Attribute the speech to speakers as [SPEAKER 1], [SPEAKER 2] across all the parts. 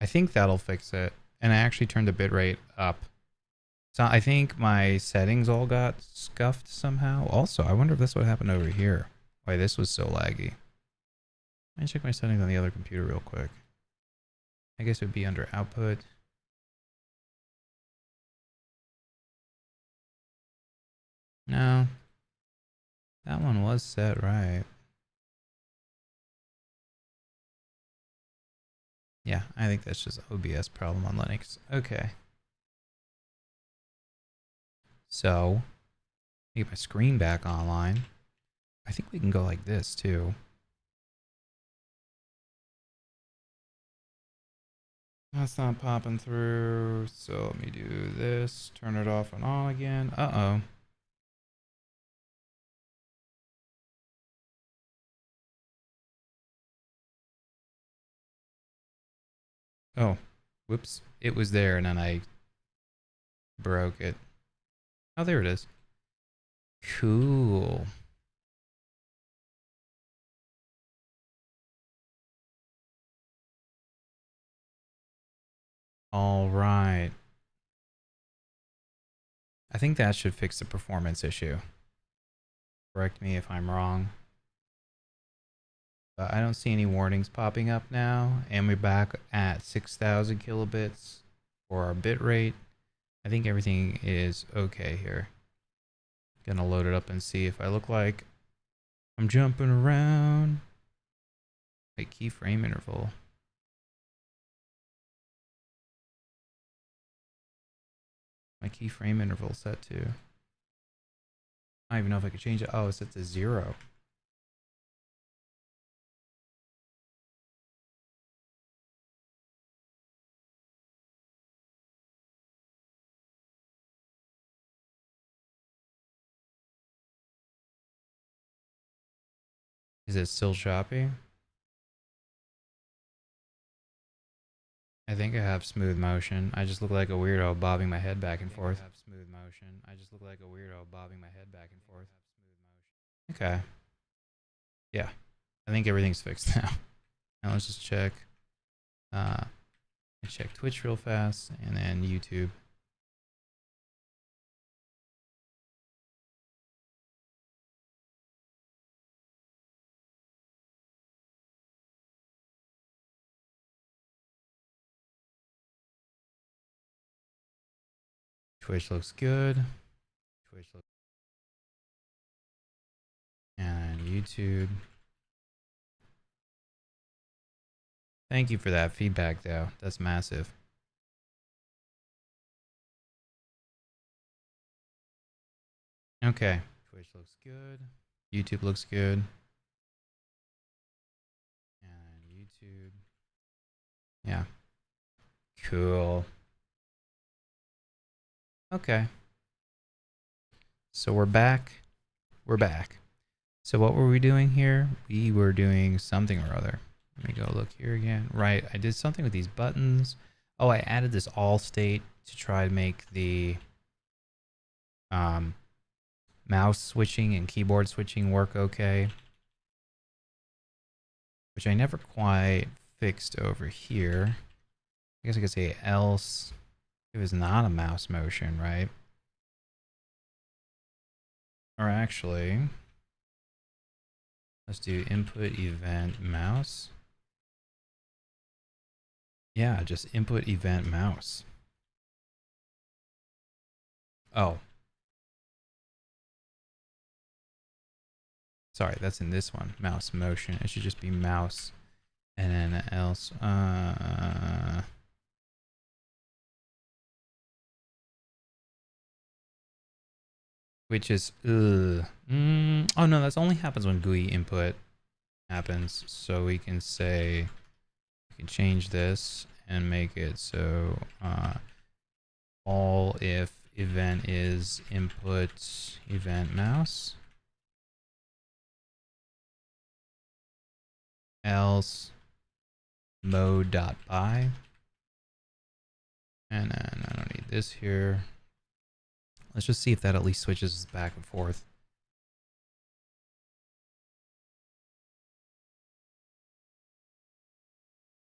[SPEAKER 1] I think that'll fix it. And I actually turned the bitrate up. So I think my settings all got scuffed somehow. Also, I wonder if that's what happened over here. Why this was so laggy. Let me check my settings on the other computer real quick. I guess it would be under output. No. That one was set right. Yeah, I think that's just OBS problem on Linux. Okay. So, get my screen back online. I think we can go like this too. That's not popping through. So let me do this. Turn it off and on again. Uh-oh. Oh, whoops. It was there and then I broke it. Oh, there it is. Cool. All right. I think that should fix the performance issue. Correct me if I'm wrong. But I don't see any warnings popping up now. And we're back at 6,000 kilobits for our bit rate. I think everything is okay here. Gonna load it up and see if I look like I'm jumping around. Wait, keyframe interval. My keyframe interval set to. I don't even know if I could change it. Oh, it's set to 0. Is it still choppy? I think I have smooth motion. I just look like a weirdo bobbing my head back and forth. Okay. Yeah. I think everything's fixed now. Now let's just check. Check Twitch real fast and then YouTube. Twitch looks good. And YouTube. Thank you for that feedback, though. That's massive. Okay. Twitch looks good. YouTube looks good. And YouTube. Yeah. Cool. Okay. So we're back. We're back. So what were we doing here? We were doing something or other. Let me go look here again. Right, I did something with these buttons. Oh, I added this all state to try to make the mouse switching and keyboard switching work okay. Which I never quite fixed over here. I guess I could say else. It was not a mouse motion, right? Or actually, let's do input event mouse. Yeah, just input event mouse. Oh. Sorry, that's in this one. Mouse motion. It should just be mouse and then else. Which is, oh no, that only happens when GUI input happens. So we can say, we can change this and make it so all if event is input event mouse, else mode.by, and then I don't need this here. Let's just see if that at least switches back and forth.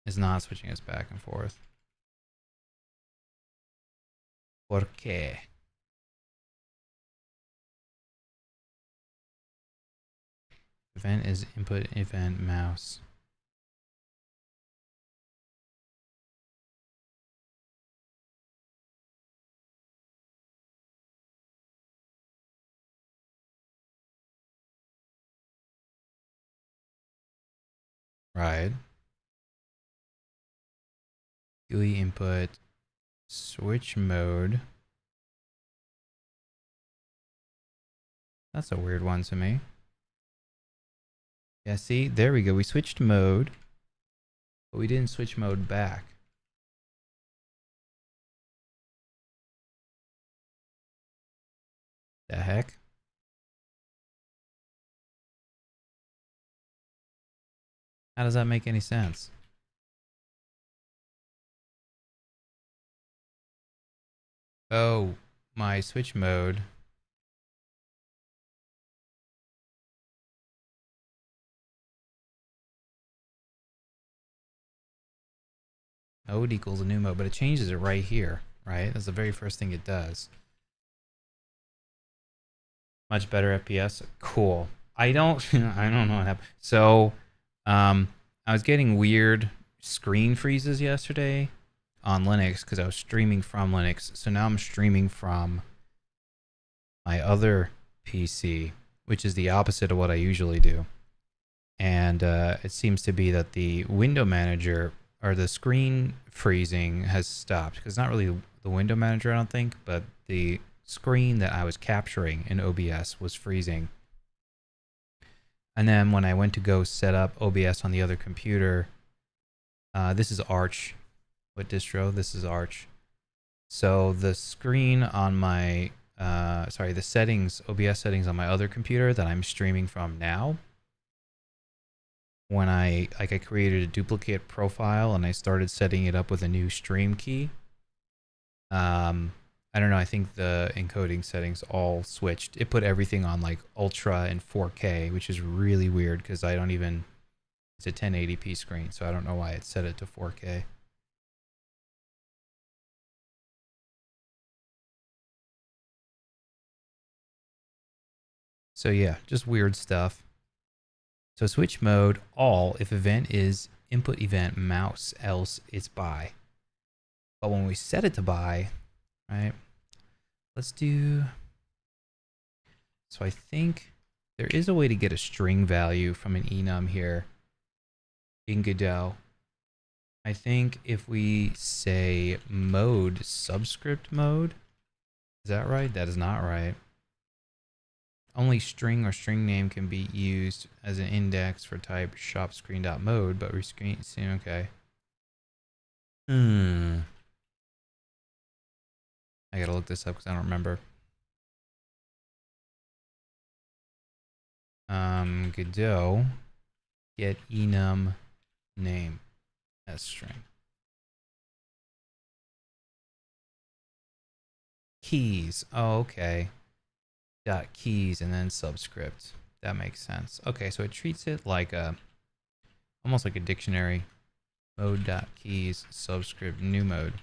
[SPEAKER 1] is not switching us back and forth. ¿Por qué? Event is input event mouse. Right. GUI input switch mode. That's a weird one to me. Yeah, see, there we go. We switched mode, but we didn't switch mode back. The heck? How does that make any sense? Oh, my switch mode. Mode equals a new mode, but it changes it right here, right? That's the very first thing it does. Much better FPS. Cool. I don't know what happened. So, I was getting weird screen freezes yesterday on Linux because I was streaming from Linux. So now I'm streaming from my other PC, which is the opposite of what I usually do. And it seems to be that the window manager or the screen freezing has stopped, because not really the window manager, I don't think, but the screen that I was capturing in OBS was freezing. And then when I went to go set up OBS on the other computer, this is Arch. What distro? This is Arch. So the screen on my, the settings, OBS settings on my other computer that I'm streaming from now, when I created a duplicate profile and I started setting it up with a new stream key, I don't know, I think the encoding settings all switched. It put everything on like ultra and 4K, which is really weird because I don't even, it's a 1080p screen, so I don't know why it set it to 4K. So yeah, just weird stuff. So switch mode all if event is input event mouse, else it's by. But when we set it to by, right? Let's do, so I think there is a way to get a string value from an enum here in Godot. I think if we say mode subscript mode, is that right? That is not right. Only string or string name can be used as an index for type shop screen.mode, but rescreen, okay. I gotta look this up because I don't remember. Godot get enum name as string. Keys. Oh, okay. Dot keys and then subscript. That makes sense. Okay, so it treats it like a, almost like a dictionary. Mode dot keys subscript new mode.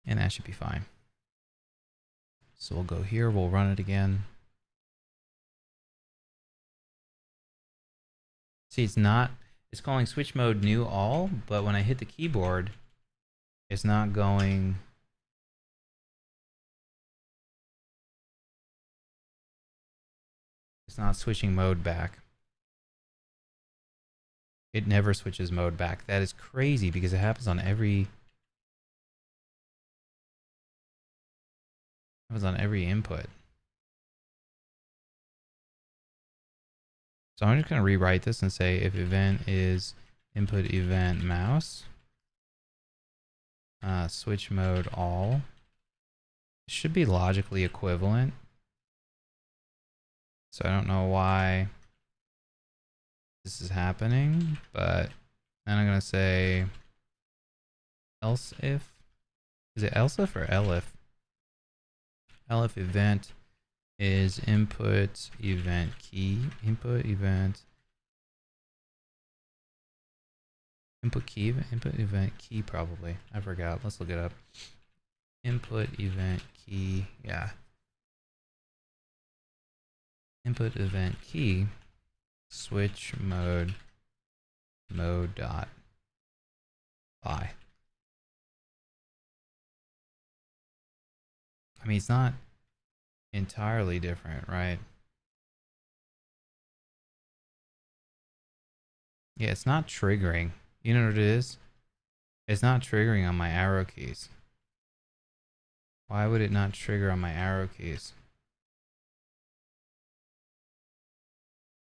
[SPEAKER 1] And that should be fine. So we'll go here, we'll run it again. See, it's calling switch mode new all, but when I hit the keyboard, it's not going. It's not switching mode back. It never switches mode back. That is crazy because it happens on every input. So I'm just going to rewrite this and say if event is input event mouse, switch mode all. It should be logically equivalent. So I don't know why this is happening, but then I'm going to say else if. Is it else if or elif? Elif event is input event key, input event Input key, input event key probably. I forgot. Let's look it up. Input event key, yeah. Input event key, switch mode dot by. I mean, it's not entirely different, right? Yeah, it's not triggering. You know what it is? It's not triggering on my arrow keys. Why would it not trigger on my arrow keys?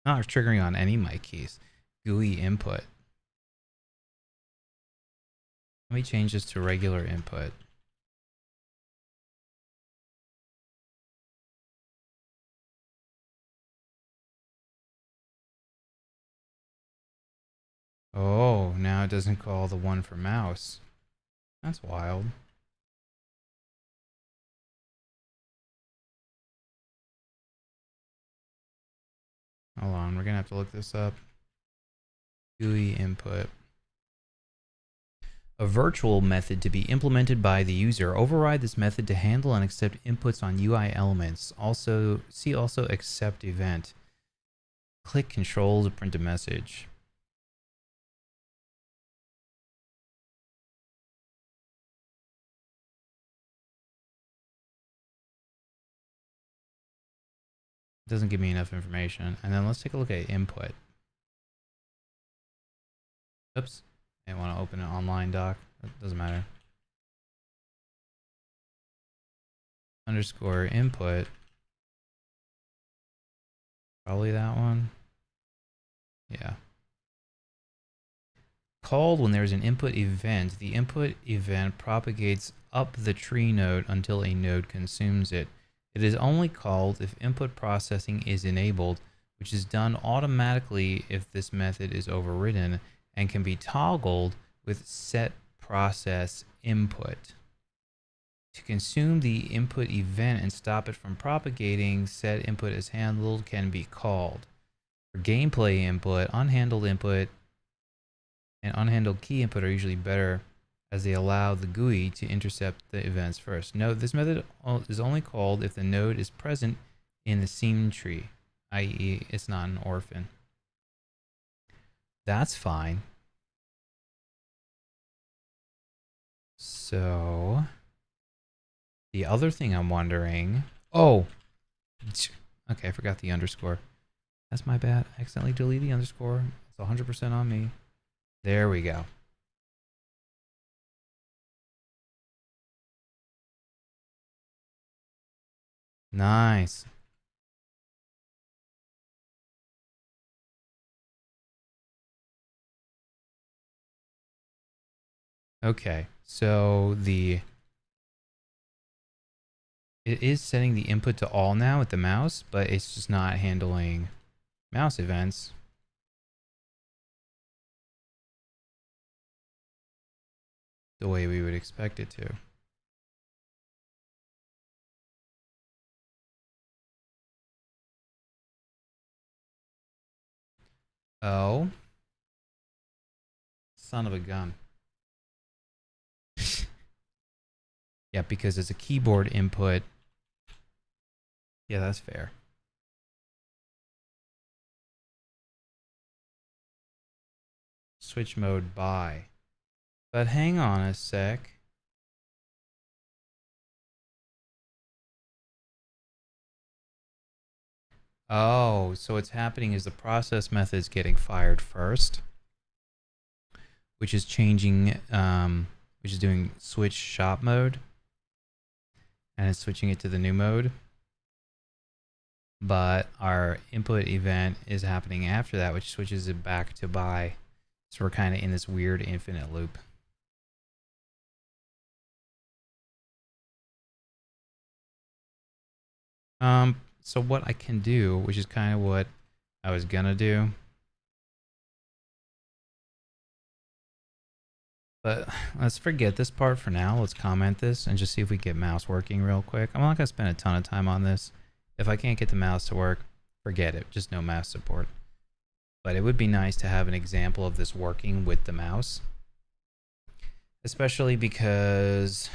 [SPEAKER 1] Not triggering on any of my keys. GUI input. Let me change this to regular input. Oh, now it doesn't call the one for mouse. That's wild. Hold on, we're gonna have to look this up. GUI input. A virtual method to be implemented by the user. Override this method to handle and accept inputs on UI elements. Also, see also accept event. Click control to print a message. It doesn't give me enough information. And then let's take a look at input. Oops. I want to open an online doc. That doesn't matter. Underscore input. Probably that one. Yeah. Called when there's an input event. The input event propagates up the tree node until a node consumes it. It is only called if input processing is enabled, which is done automatically if this method is overridden, and can be toggled with set process input. To consume the input event and stop it from propagating, set input as handled can be called. For gameplay input, unhandled input and unhandled key input are usually better as they allow the GUI to intercept the events first. Note, this method is only called if the node is present in the scene tree, i.e. it's not an orphan. That's fine. So, the other thing I'm wondering... Oh! Okay, I forgot the underscore. That's my bad. I accidentally deleted the underscore. It's 100% on me. There we go. Nice. Okay, so it is setting the input to all now with the mouse, but it's just not handling mouse events. The way we would expect it to. Oh. Son of a gun. Yeah, because it's a keyboard input. Yeah, that's fair. Switch mode by. But hang on a sec. Oh, so what's happening is the process method is getting fired first, which is changing, which is doing switch shop mode, and it's switching it to the new mode. But our input event is happening after that, which switches it back to buy. So we're kind of in this weird infinite loop. So what I can do, which is kind of what I was gonna do, but let's forget this part for now. Let's comment this and just see if we get mouse working real quick. I'm not gonna spend a ton of time on this. If I can't get the mouse to work, forget it. Just no mouse support. But it would be nice to have an example of this working with the mouse. Especially because...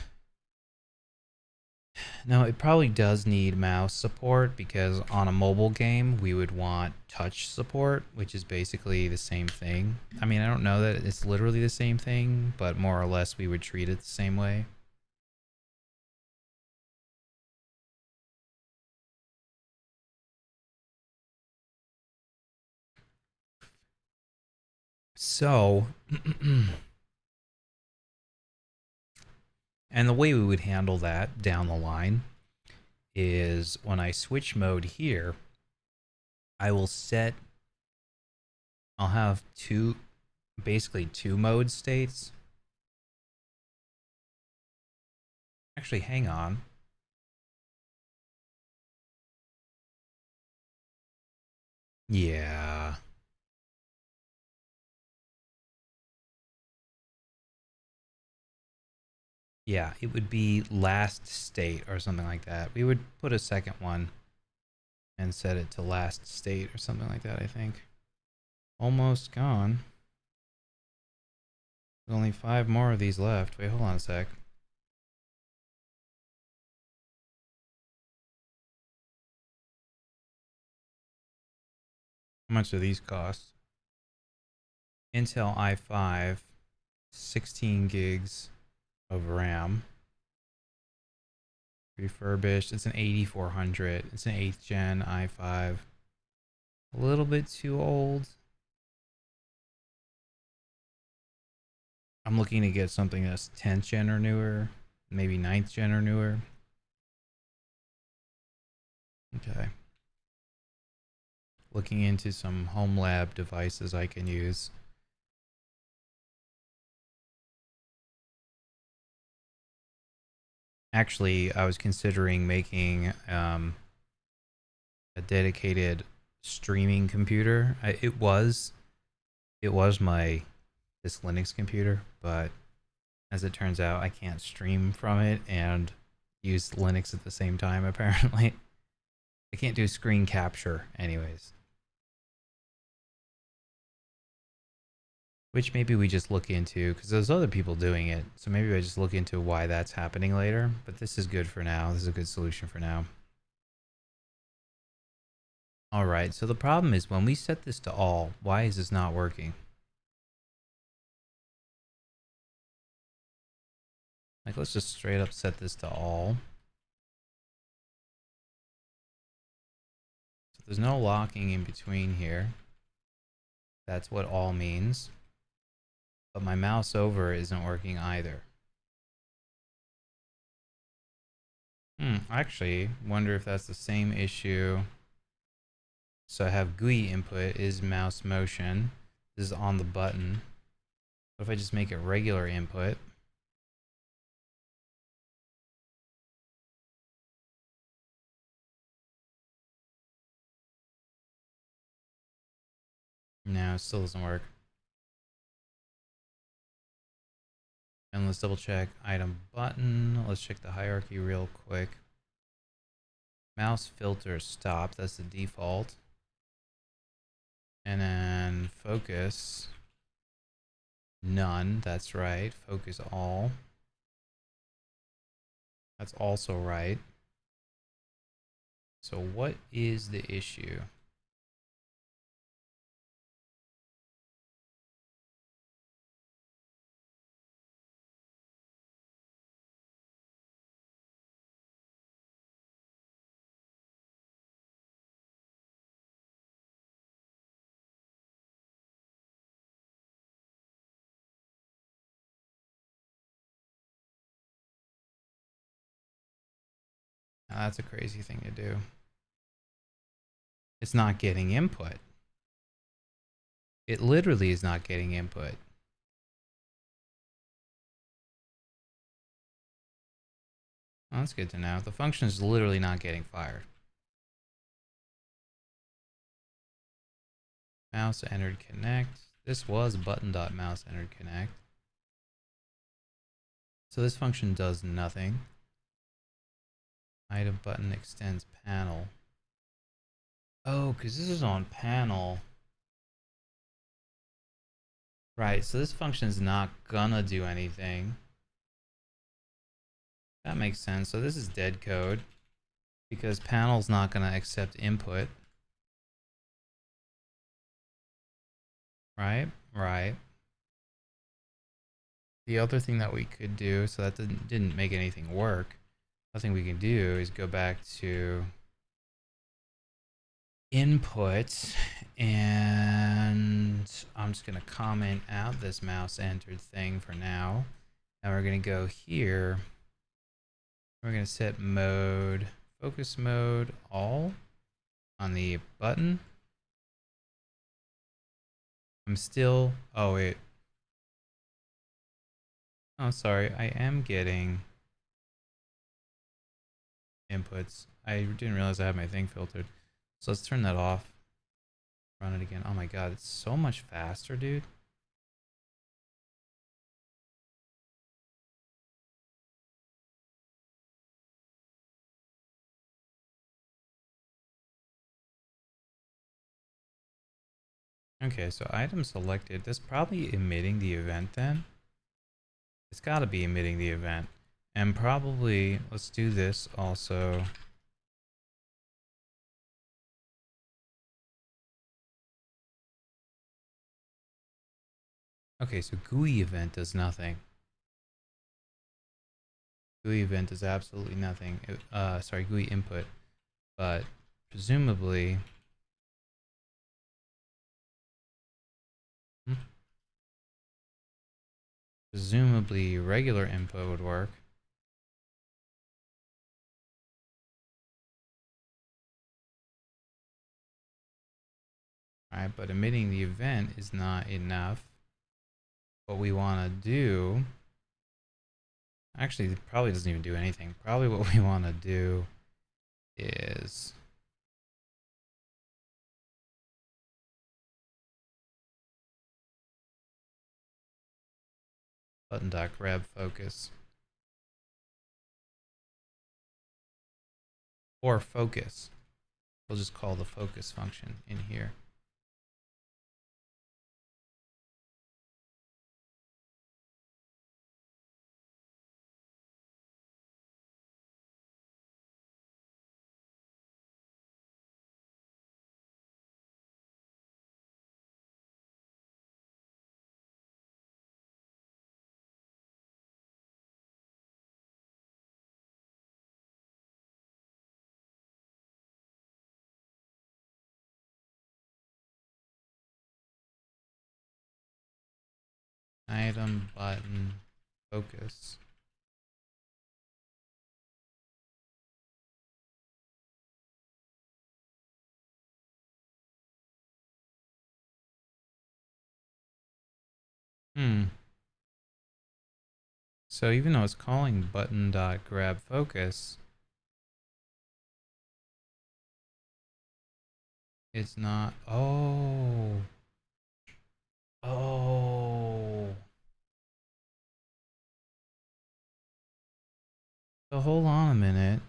[SPEAKER 1] No, it probably does need mouse support because on a mobile game, we would want touch support, which is basically the same thing. I mean, I don't know that it's literally the same thing, but more or less we would treat it the same way. So, and the way we would handle that down the line is when I switch mode here, I will set, I'll have basically two mode states. Actually, hang on. Yeah. Yeah, it would be last state or something like that. We would put a second one and set it to last state or something like that, I think. Almost gone. There's only 5 more of these left. Wait, hold on a sec. How much do these cost? Intel i5, 16 gigs of RAM. Refurbished. It's an 8400. It's an 8th gen i5. A little bit too old. I'm looking to get something that's 10th gen or newer, maybe 9th gen or newer. Okay. Looking into some home lab devices I can use. Actually, I was considering making a dedicated streaming computer. It was this Linux computer, but as it turns out, I can't stream from it and use Linux at the same time, apparently. I can't do screen capture anyways. Which maybe we just look into, because there's other people doing it, so maybe I just look into why that's happening later, but this is good for now. This is a good solution for now. Alright, so the problem is when we set this to all, why is this not working? Like, let's just straight up set this to all. So there's no locking in between here. That's what all means. But my mouse over isn't working either. Actually, wonder if that's the same issue. So I have GUI input is mouse motion. This is on the button. What if I just make it regular input? No, it still doesn't work. And let's double check item button. Let's check the hierarchy real quick. Mouse filter stop, that's the default. And then focus, none, that's right. Focus all, that's also right. So what is the issue? Now, that's a crazy thing to do. It's not getting input. It literally is not getting input. Oh, that's good to know. The function is literally not getting fired. Mouse entered connect. This was button.mouse entered connect. So this function does nothing. Item button extends panel. Oh, because this is on panel. Right, so this function is not gonna do anything. That makes sense. So this is dead code because panel's not gonna accept input. Right, right. The other thing that we could do, so that didn't make anything work. Nothing we can do is go back to input, and I'm just gonna comment out this mouse entered thing for now. And we're gonna go here. We're gonna set mode, focus mode, all on the button. I'm still, oh wait. Oh, sorry, I am getting inputs. I didn't realize I had my thing filtered. So let's turn that off. Run it again. Oh my god, it's so much faster, dude. Okay, so item selected. That's probably emitting the event then. It's got to be emitting the event. And probably, let's do this also. Okay, so GUI event does nothing. GUI event does absolutely nothing. Sorry, GUI input. But presumably, presumably regular input would work. Alright, but emitting the event is not enough. What we want to do, actually it probably doesn't even do anything. Probably what we want to do is button.grab focus. Or focus. We'll just call the focus function in here. Item button focus. So even though it's calling button.grab focus, it's not. Oh. Oh. So hold on a minute.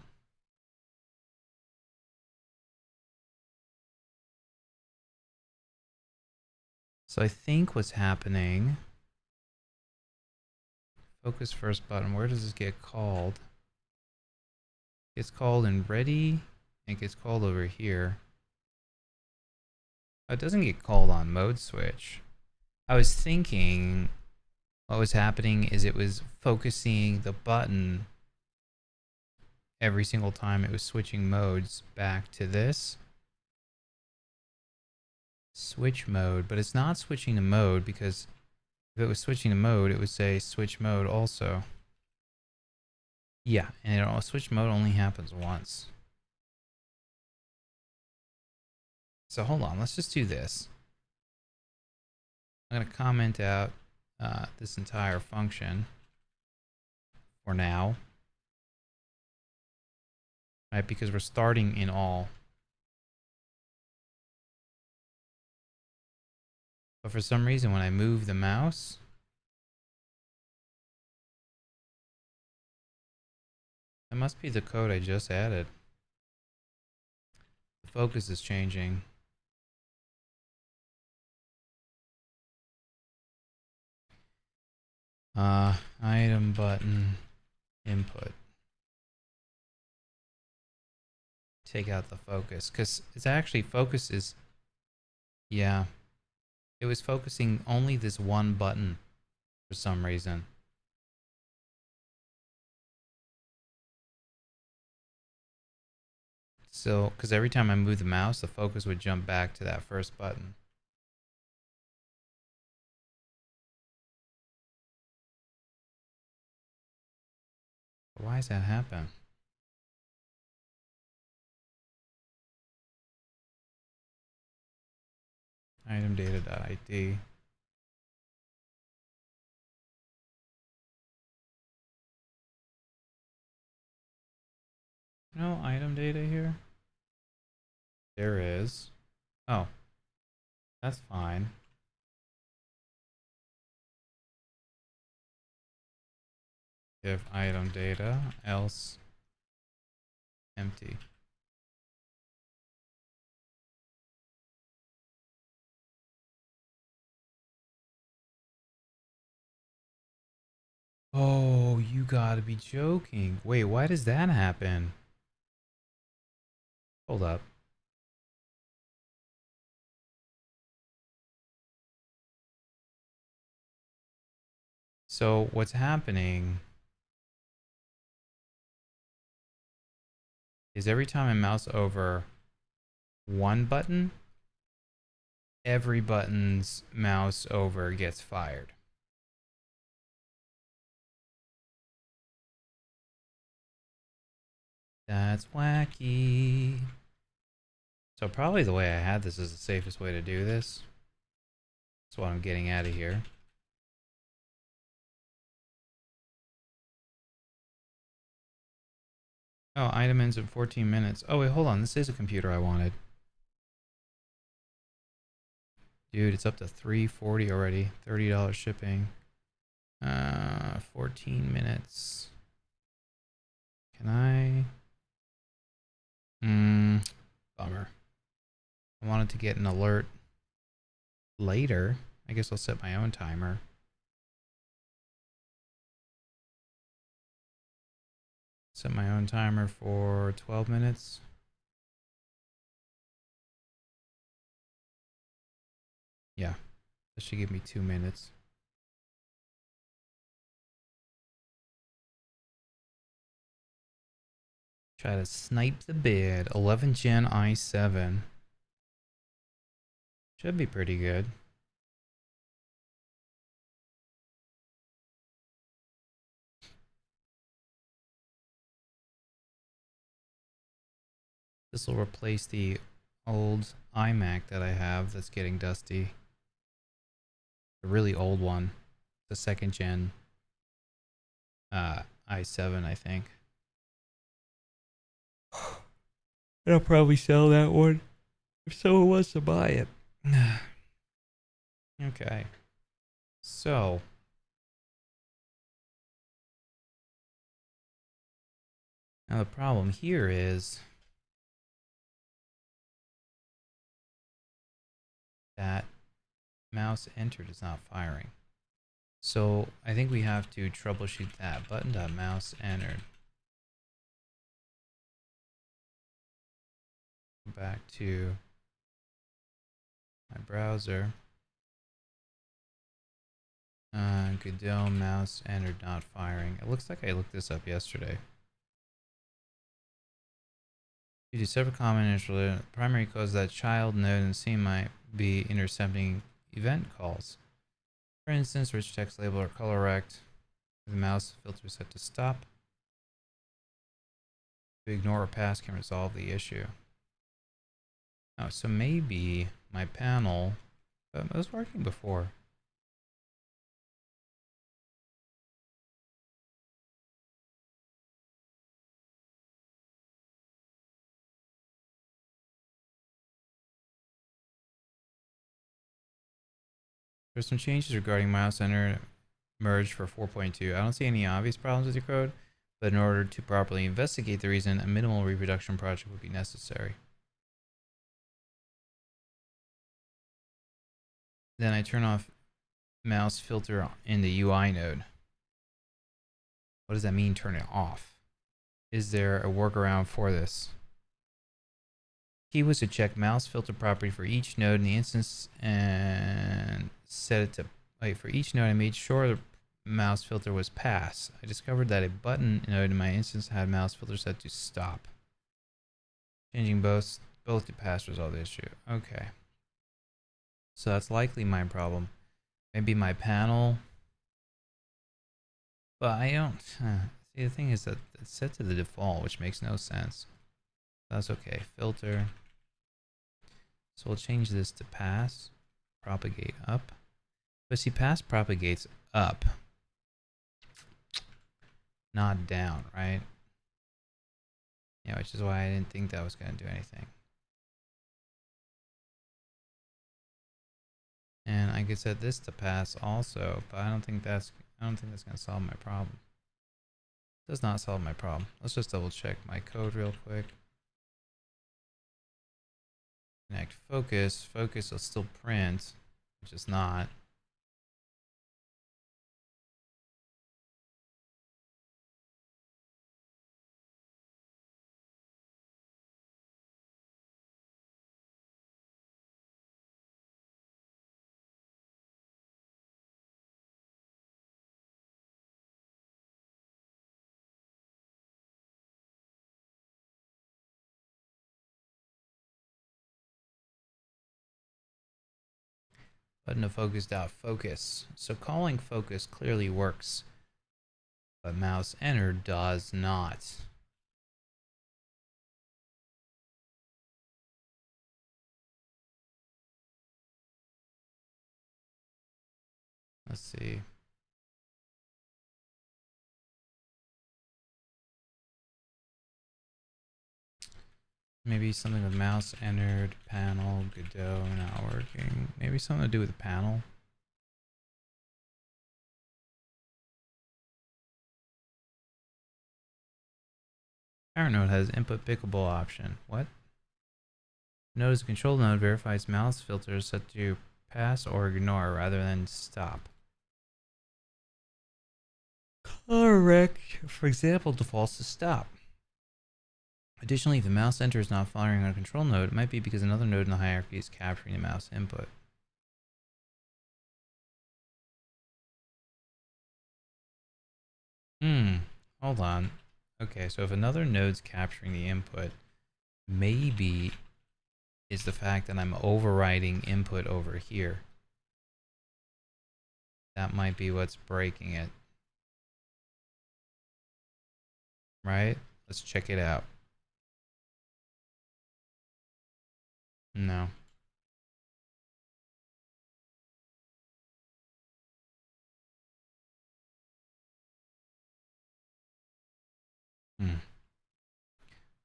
[SPEAKER 1] So I think what's happening, focus first button, where does this get called? It gets called in ready, and it gets called over here. Oh, it doesn't get called on mode switch. I was thinking what was happening is it was focusing the button every single time it was switching modes back to this. Switch mode, but it's not switching to mode because if it was switching to mode, it would say switch mode also. Yeah, and switch mode only happens once. So hold on, let's just do this. I'm going to comment out this entire function for now. Right, because we're starting in all. But for some reason, when I move the mouse, that must be the code I just added. The focus is changing. Item button, input. Take out the focus, because it's actually focuses. Yeah, it was focusing only this one button for some reason. So, because every time I move the mouse, the focus would jump back to that first button. Why does that happen? Item data.id. No item data here? There is. Oh, that's fine. If item data, else empty. Oh, you gotta be joking. Wait, why does that happen? Hold up. So what's happening is every time I mouse over one button, every button's mouse over gets fired. That's wacky. So probably the way I had this is the safest way to do this. That's what I'm getting out of here. Oh, item ends in 14 minutes. Oh, wait, hold on. This is a computer I wanted. Dude, it's up to $340 already. $30 shipping. 14 minutes. Can I? Bummer. I wanted to get an alert later. I guess I'll set my own timer. Set my own timer for 12 minutes. Yeah, that should give me 2 minutes. Try to snipe the bid. 11 Gen i7. Should be pretty good. This will replace the old iMac that I have that's getting dusty. The really old one. The 2nd gen i7, I think. I'll probably sell that one if someone wants to buy it. Okay. So. Now the problem here is that mouse entered is not firing. So I think we have to troubleshoot that. Button.mouse entered. Back to my browser. Godot mouse entered not firing. It looks like I looked this up yesterday. Due to separate common initial, primary cause that child node and scene might be intercepting event calls. For instance, rich text label or color rect. The mouse filter set to stop. To ignore or pass can resolve the issue. Oh, so maybe my panel was working before. There's some changes regarding mouse enter merge for 4.2. I don't see any obvious problems with your code, but in order to properly investigate the reason, a minimal reproduction project would be necessary. Then I turn off mouse filter in the UI node. What does that mean, turn it off? Is there a workaround for this? Key was to check mouse filter property for each node in the instance and set it to wait for each node. I made sure the mouse filter was pass. I discovered that a button node in my instance had mouse filter set to stop. Changing both to pass resolved the issue. Okay. So that's likely my problem. Maybe my panel. But I don't. See, the thing is that it's set to the default, which makes no sense. That's okay. Filter. So we'll change this to pass. Propagate up. But see, pass propagates up, not down, right? Yeah, which is why I didn't think that was going to do anything. And I could set this to pass also, but I don't think that's going to solve my problem. It does not solve my problem. Let's just double check my code real quick. Connect focus. Focus will still print, which is not. Button of focus dot focus. So calling focus clearly works, but mouse enter does not. Let's see. Maybe something with mouse entered, panel, Godot not working. Maybe something to do with the panel. Parent node has input pickable option. What? Node is a control node, verifies mouse filters set to pass or ignore rather than stop. Correct. For example, defaults to stop. Additionally, if the mouse enter is not firing on a control node, it might be because another node in the hierarchy is capturing the mouse input. Hold on. Okay, so if another node's capturing the input, maybe is the fact that I'm overriding input over here. That might be what's breaking it. Right? Let's check it out. No.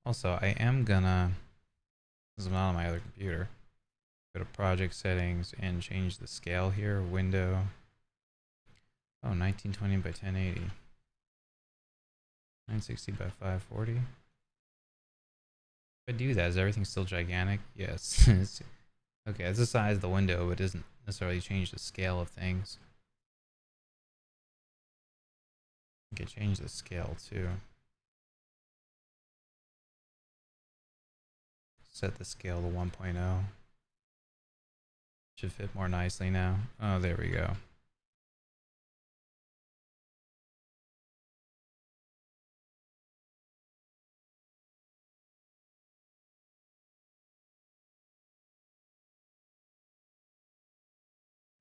[SPEAKER 1] Also, I am gonna, this is not on my other computer, go to project settings and change the scale here, window. Oh, 1920 by 1080. 960 by 540. If I do that, is everything still gigantic? Yes. Okay, it's the size of the window, but it doesn't necessarily change the scale of things. I can change the scale too. Set the scale to 1.0. Should fit more nicely now. Oh, there we go.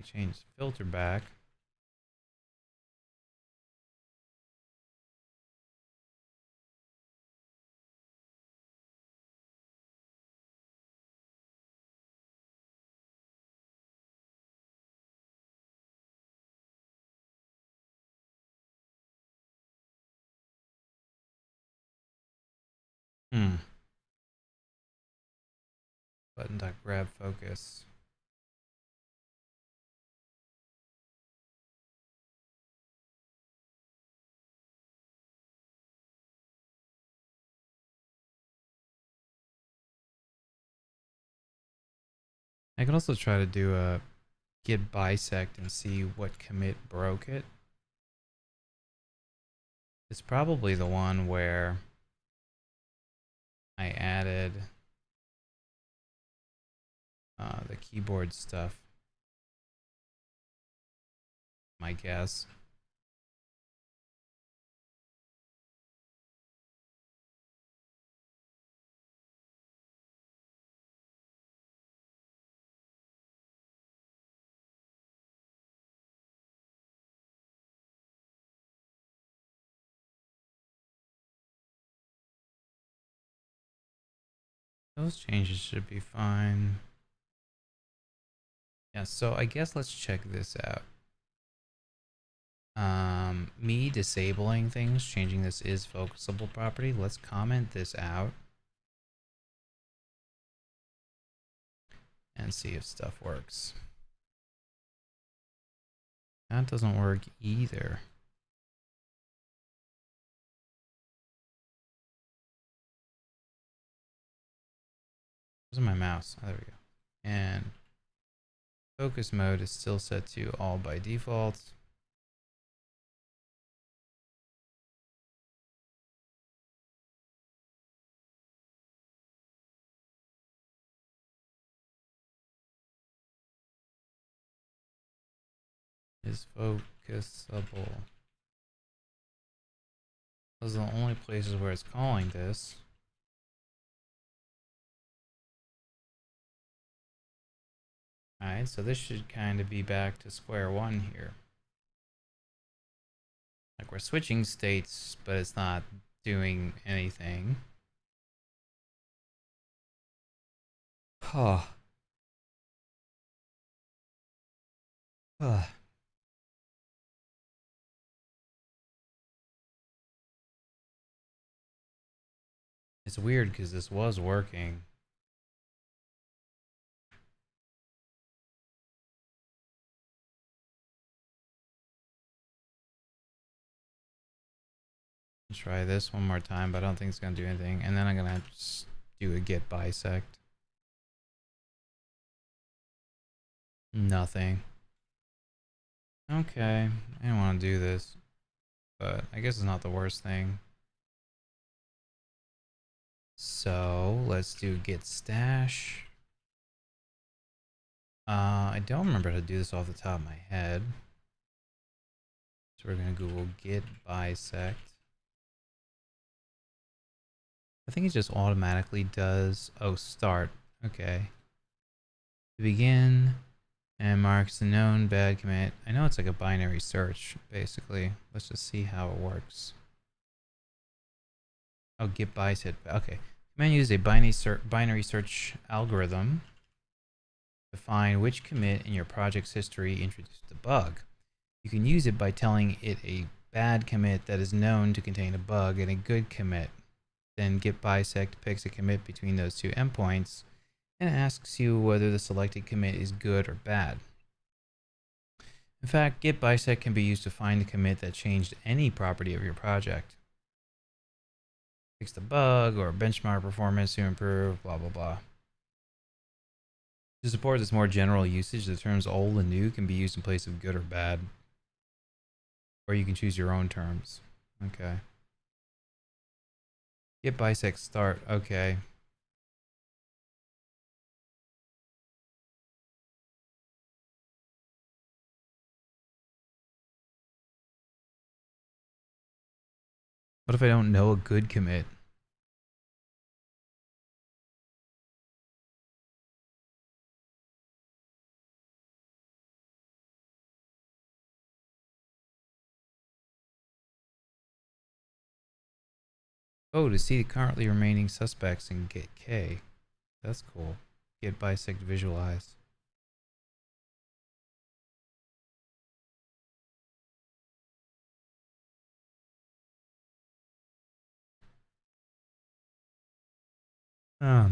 [SPEAKER 1] Change the filter back. Button.grab focus. I can also try to do a git bisect and see what commit broke it. It's probably the one where I added the keyboard stuff. My guess. Those changes should be fine. Yeah, so I guess let's check this out. Me disabling things, changing this is focusable property. Let's comment this out and see if stuff works. That doesn't work either. Where's my mouse? Oh, there we go. And focus mode is still set to all by default. Is focusable. Those are the only places where it's calling this. Alright, so this should kind of be back to square one here. Like we're switching states, but it's not doing anything. Huh. It's weird because this was working. Let's try this one more time, but I don't think it's gonna do anything. And then I'm gonna just do a git bisect. Nothing. Okay, I don't want to do this, but I guess it's not the worst thing. So let's do git stash. I don't remember how to do this off the top of my head. So we're gonna Google git bisect. I think it just automatically does, oh, start, okay. To begin, and marks the known bad commit. I know it's like a binary search, basically. Let's just see how it works. Oh, git bisect, okay. Command use a binary search algorithm to find which commit in your project's history introduced the bug. You can use it by telling it a bad commit that is known to contain a bug and a good commit. Then git bisect picks a commit between those two endpoints and asks you whether the selected commit is good or bad. In fact, git bisect can be used to find a commit that changed any property of your project. Fix the bug or benchmark performance to improve, blah, blah, blah. To support this more general usage, the terms old and new can be used in place of good or bad. Or you can choose your own terms. Okay. Git bisect start, okay. What if I don't know a good commit? Oh, to see the currently remaining suspects in git K. That's cool. Git bisect visualize. Oh.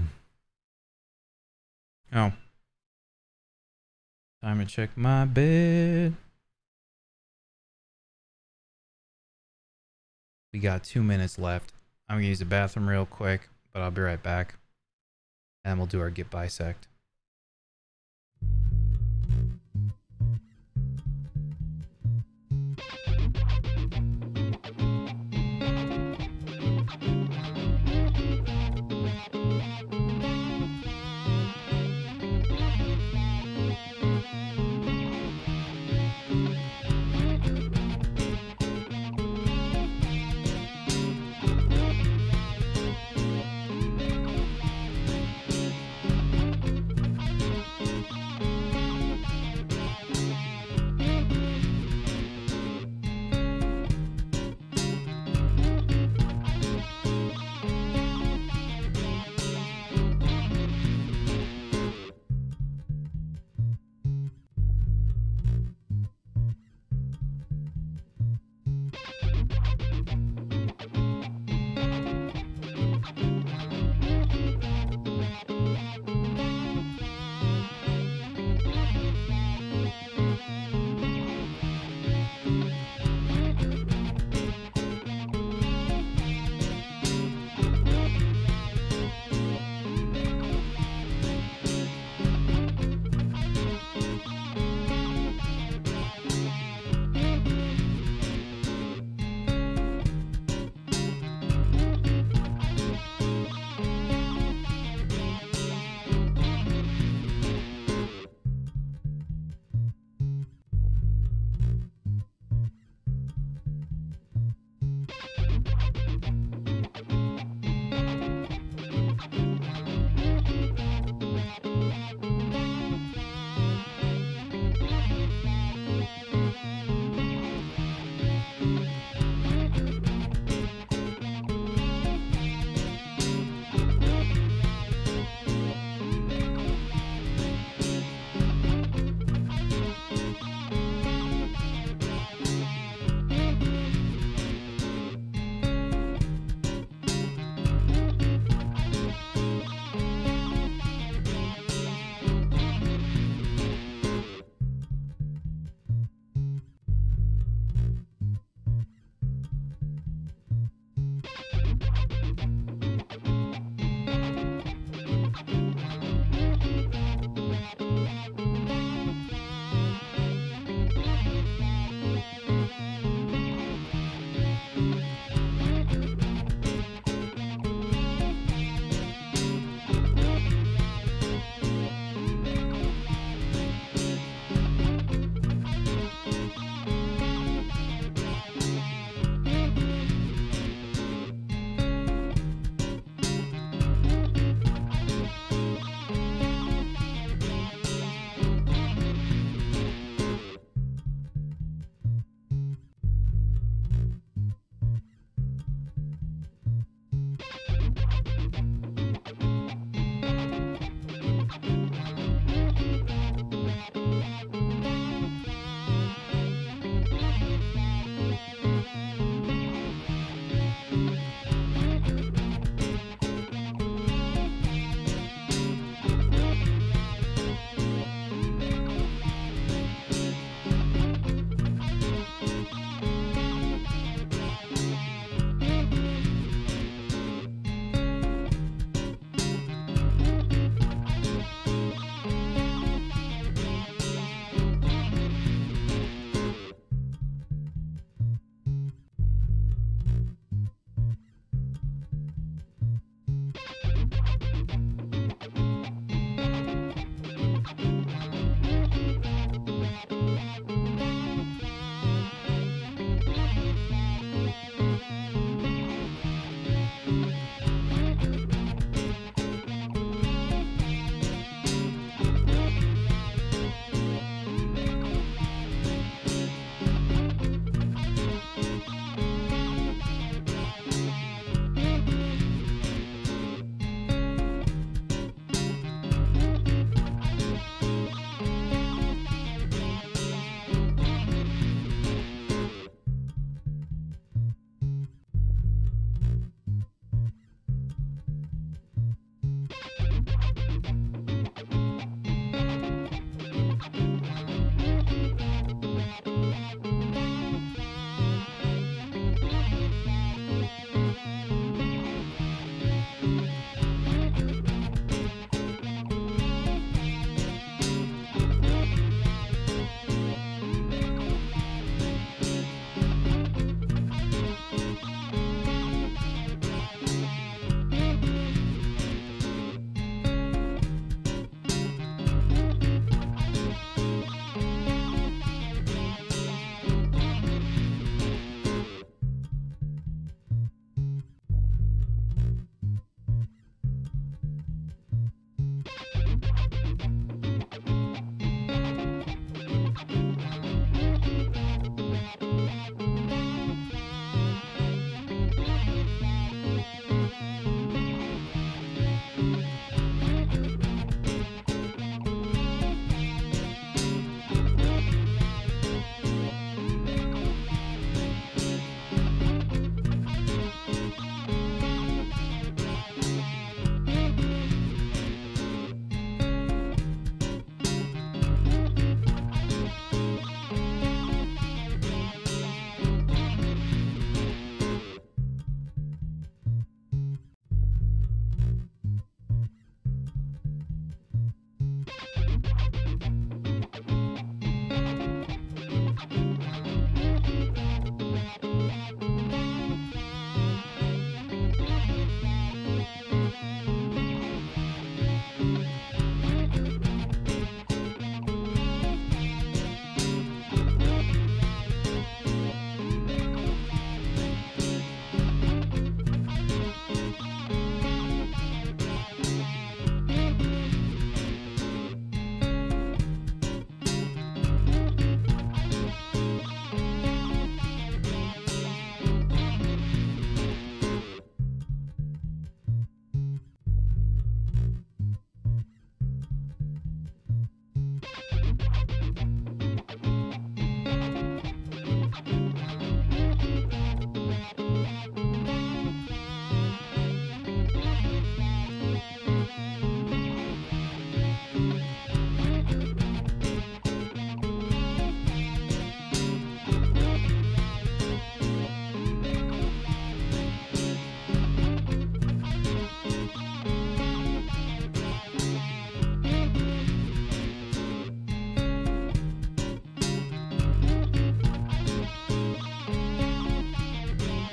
[SPEAKER 1] Time to check my bed. We got 2 minutes left. I'm gonna use the bathroom real quick, but I'll be right back. And we'll do our git bisect.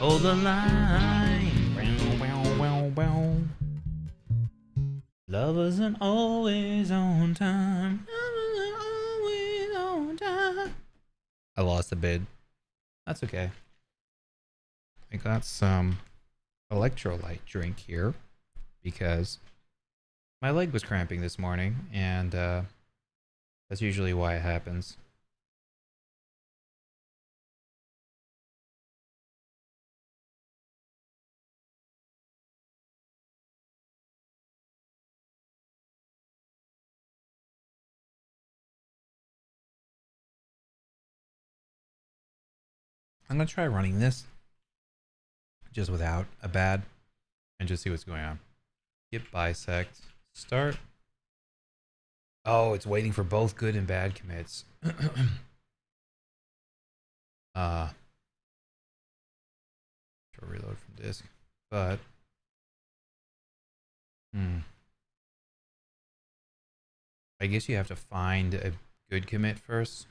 [SPEAKER 1] Hold the line. Bow, bow, bow, bow. Love isn't always on time. Love isn't always on time. I lost a bid. That's okay. I got some electrolyte drink here because my leg was cramping this morning, and that's usually why it happens. I'm gonna try running this just without a bad and just see what's going on. Git bisect, start. Oh, it's waiting for both good and bad commits. Reload from disk, but I guess you have to find a good commit first.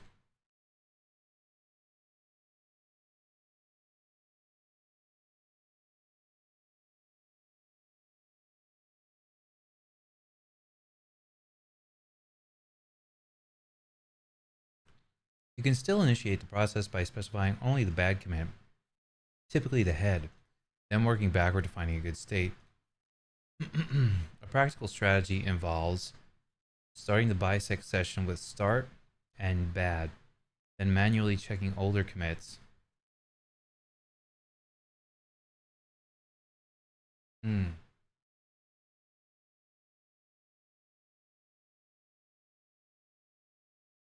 [SPEAKER 1] You can still initiate the process by specifying only the bad commit, typically the head, then working backward to finding a good state. A practical strategy involves starting the bisect session with start and bad, then manually checking older commits.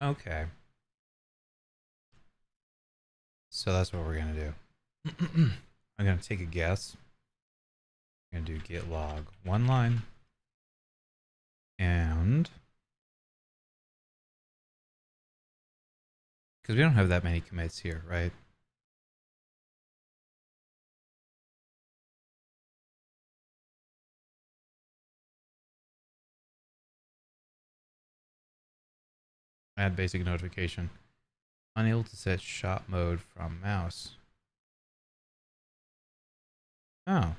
[SPEAKER 1] Okay. So that's what we're gonna do. I'm gonna take a guess. I'm gonna do git log one line, and because we don't have that many commits here, right? Add basic notification. Unable to set shot mode from mouse. Oh.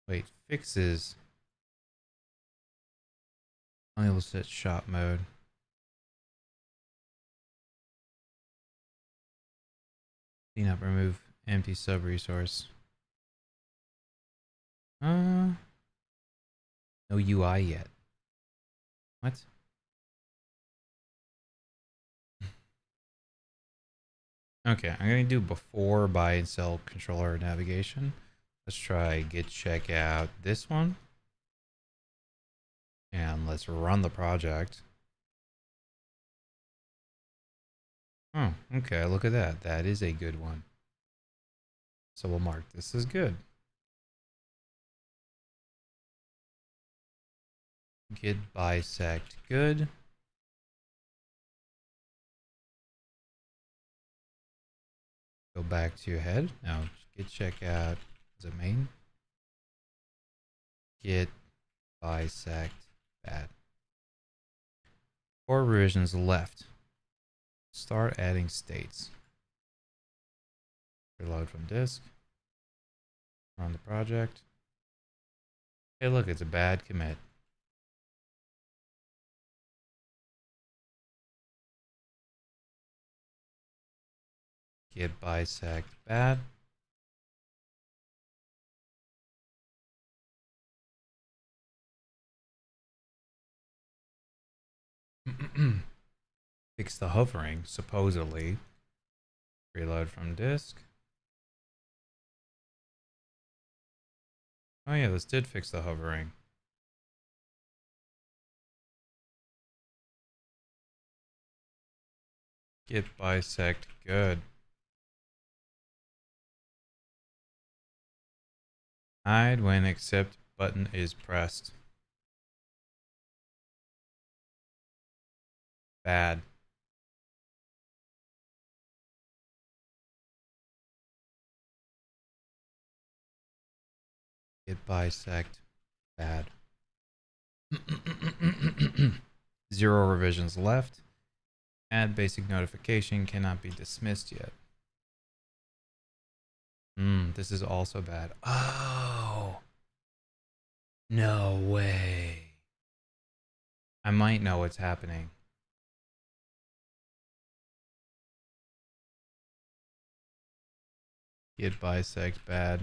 [SPEAKER 1] Wait, fixes. Unable to set shot mode. Clean up, remove empty sub resource. No UI yet. What? Okay, I'm gonna do before buy and sell controller navigation. Let's try git check out this one. And let's run the project. Oh, okay, look at that. That is a good one. So we'll mark this as good. Git bisect good. Go back to head. Now git check out, is it main? Git bisect bad. 4 revisions left. Start adding states. Reload from disk. Run the project. Hey, look, it's a bad commit. Git bisect bad. Fix the hovering, supposedly. Reload from disk. Oh yeah, this did fix the hovering. Git bisect good. Hide when accept button is pressed. Bad. Git bisect bad. 0 revisions left. Add basic notification cannot be dismissed yet. This is also bad. Oh, no way. I might know what's happening. Get bisect bad.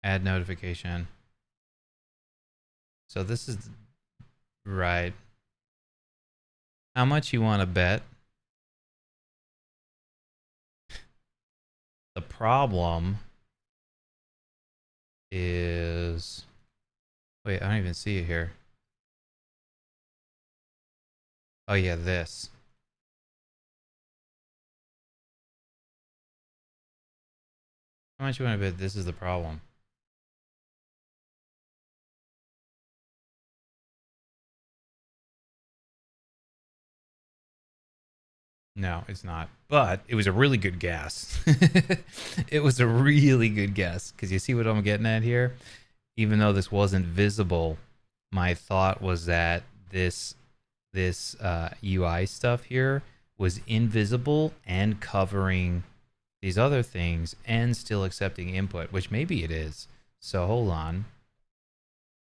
[SPEAKER 1] Add notification. So this is right. How much you want to bet? The problem is... Wait, I don't even see it here. Oh yeah, this. How much you want to bet this is the problem? No, it's not. But it was a really good guess. It was a really good guess. Because you see what I'm getting at here? Even though this wasn't visible, my thought was that this UI stuff here was invisible and covering these other things and still accepting input, which maybe it is. So hold on.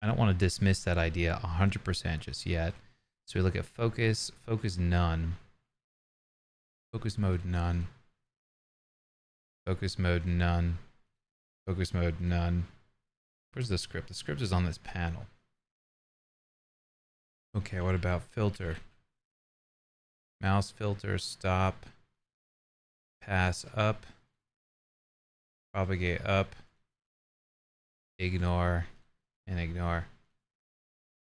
[SPEAKER 1] I don't want to dismiss that idea 100% just yet. So we look at focus, focus none. Focus mode none. Focus mode none. Focus mode none. Where's the script? The script is on this panel. Okay, what about filter? Mouse filter, stop. Pass up. Propagate up. Ignore. And ignore.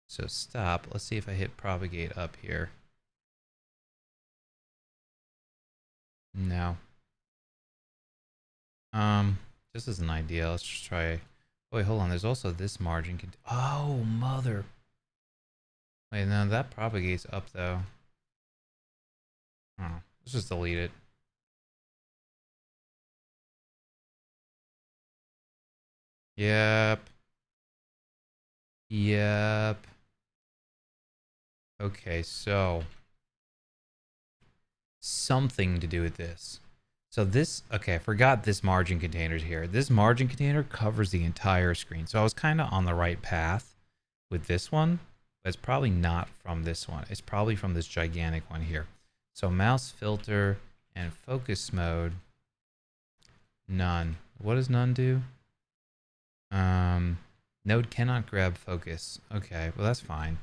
[SPEAKER 1] So stop. Let's see if I hit propagate up here. No. Just as an idea, let's just try. Oh, wait, hold on. There's also this margin. Oh, mother. Wait, no, that propagates up though. Oh, let's just delete it. Yep. Yep. Okay, so something to do with this. So this, okay, I forgot this margin container's here. This margin container covers the entire screen. So I was kind of on the right path with this one, but it's probably not from this one. It's probably from this gigantic one here. So mouse filter and focus mode, none. What does none do? Node cannot grab focus. Okay, well that's fine.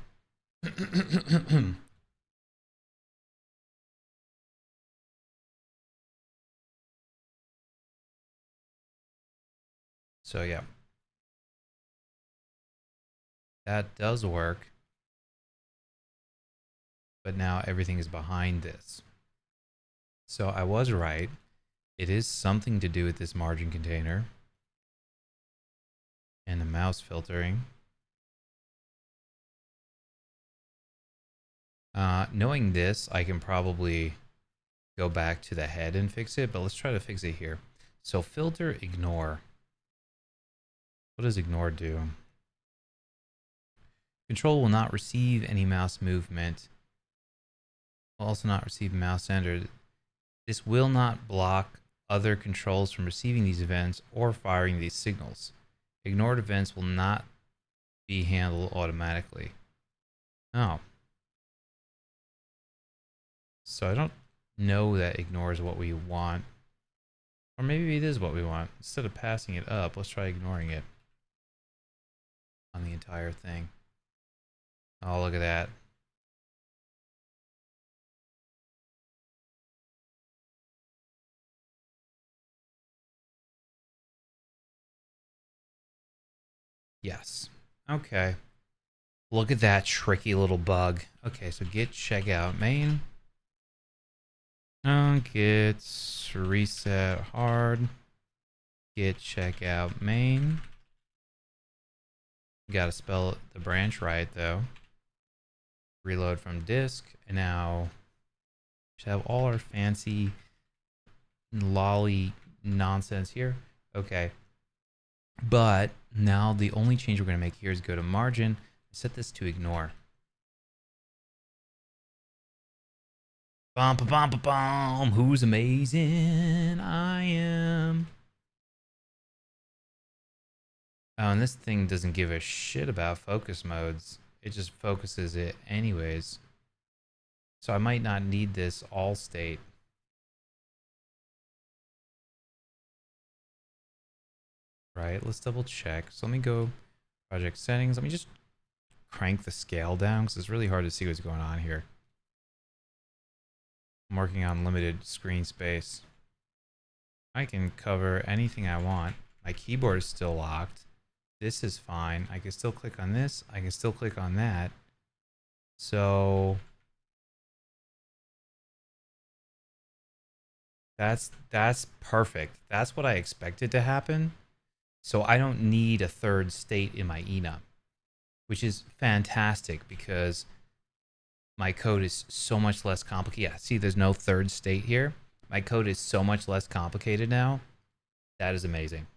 [SPEAKER 1] So yeah, that does work. But now everything is behind this. So I was right. It is something to do with this margin container and the mouse filtering. Knowing this, I can probably go back to the head and fix it, but let's try to fix it here. So filter ignore. What does ignore do? Control will not receive any mouse movement. Will also not receive mouse enter. This will not block other controls from receiving these events or firing these signals. Ignored events will not be handled automatically. Oh. So I don't know that ignore is what we want. Or maybe it is what we want. Instead of passing it up, let's try ignoring it on the entire thing. Oh, look at that. Yes. Okay. Look at that tricky little bug. Okay, so git checkout main. Git reset hard. Git checkout main. Gotta spell the branch right though. Reload from disk, and now we should have all our fancy lolly nonsense here. Okay. But now the only change we're going to make here is go to margin, set this to ignore. Bum, ba, bum, ba, bum. Who's amazing? I am. Oh, and this thing doesn't give a shit about focus modes. It just focuses it anyways. So I might not need this all state. Right, let's double check. So let me go project settings. Let me just crank the scale down because it's really hard to see what's going on here. I'm working on limited screen space. I can cover anything I want. My keyboard is still locked. This is fine. I can still click on this. I can still click on that. So that's perfect. That's what I expected to happen. So I don't need a third state in my enum, which is fantastic because my code is so much less complicated. Yeah, see, there's no third state here. My code is so much less complicated now. That is amazing.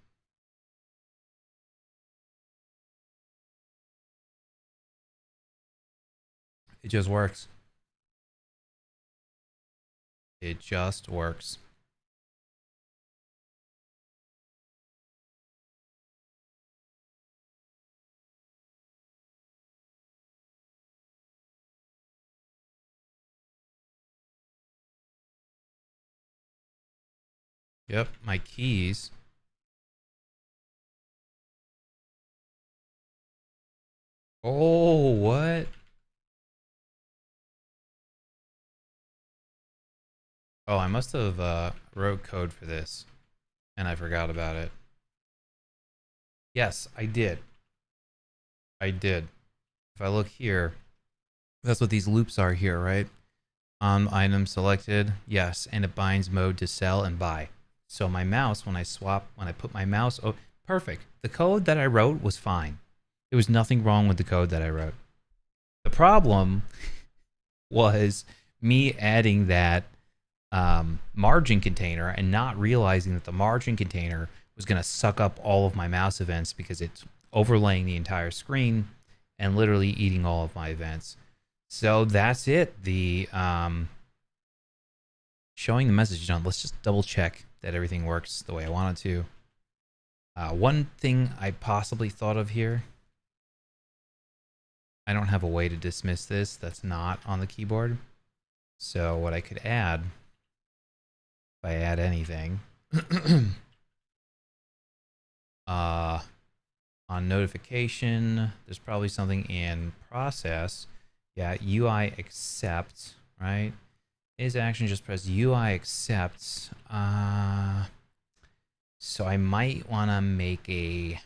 [SPEAKER 1] It just works. It just works. Yep, my keys. Oh, what? Oh, I must have wrote code for this and I forgot about it. Yes, I did. I did. If I look here, that's what these loops are here, right? Item selected, yes, and it binds mode to sell and buy. So my mouse, when I put my mouse, oh, perfect. The code that I wrote was fine. There was nothing wrong with the code that I wrote. The problem was me adding that margin container and not realizing that the margin container was going to suck up all of my mouse events because it's overlaying the entire screen and literally eating all of my events. So that's it. The showing the message done. Let's just double check that everything works the way I want it to. One thing I possibly thought of here. I don't have a way to dismiss this that's not on the keyboard. So what I could add, if I add anything, on notification, there's probably something in process. Yeah, UI accept, right? Is action, just press UI accept. So I might want to make a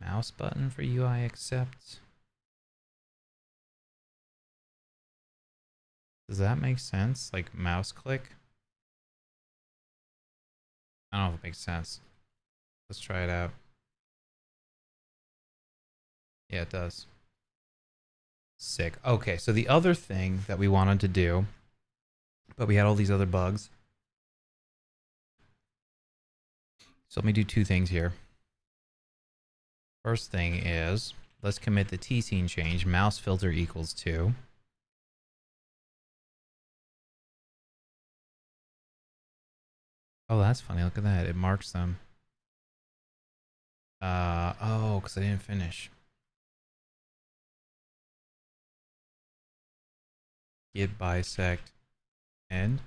[SPEAKER 1] mouse button for UI accept. Does that make sense? Like mouse click? I don't know if it makes sense. Let's try it out. Yeah, it does. Sick. Okay, so the other thing that we wanted to do, but we had all these other bugs. So let me do two things here. First thing is, let's commit the T-scene change, mouse filter equals 2. Oh, that's funny. Look at that. It marks them. Oh, because I didn't finish. Git bisect end.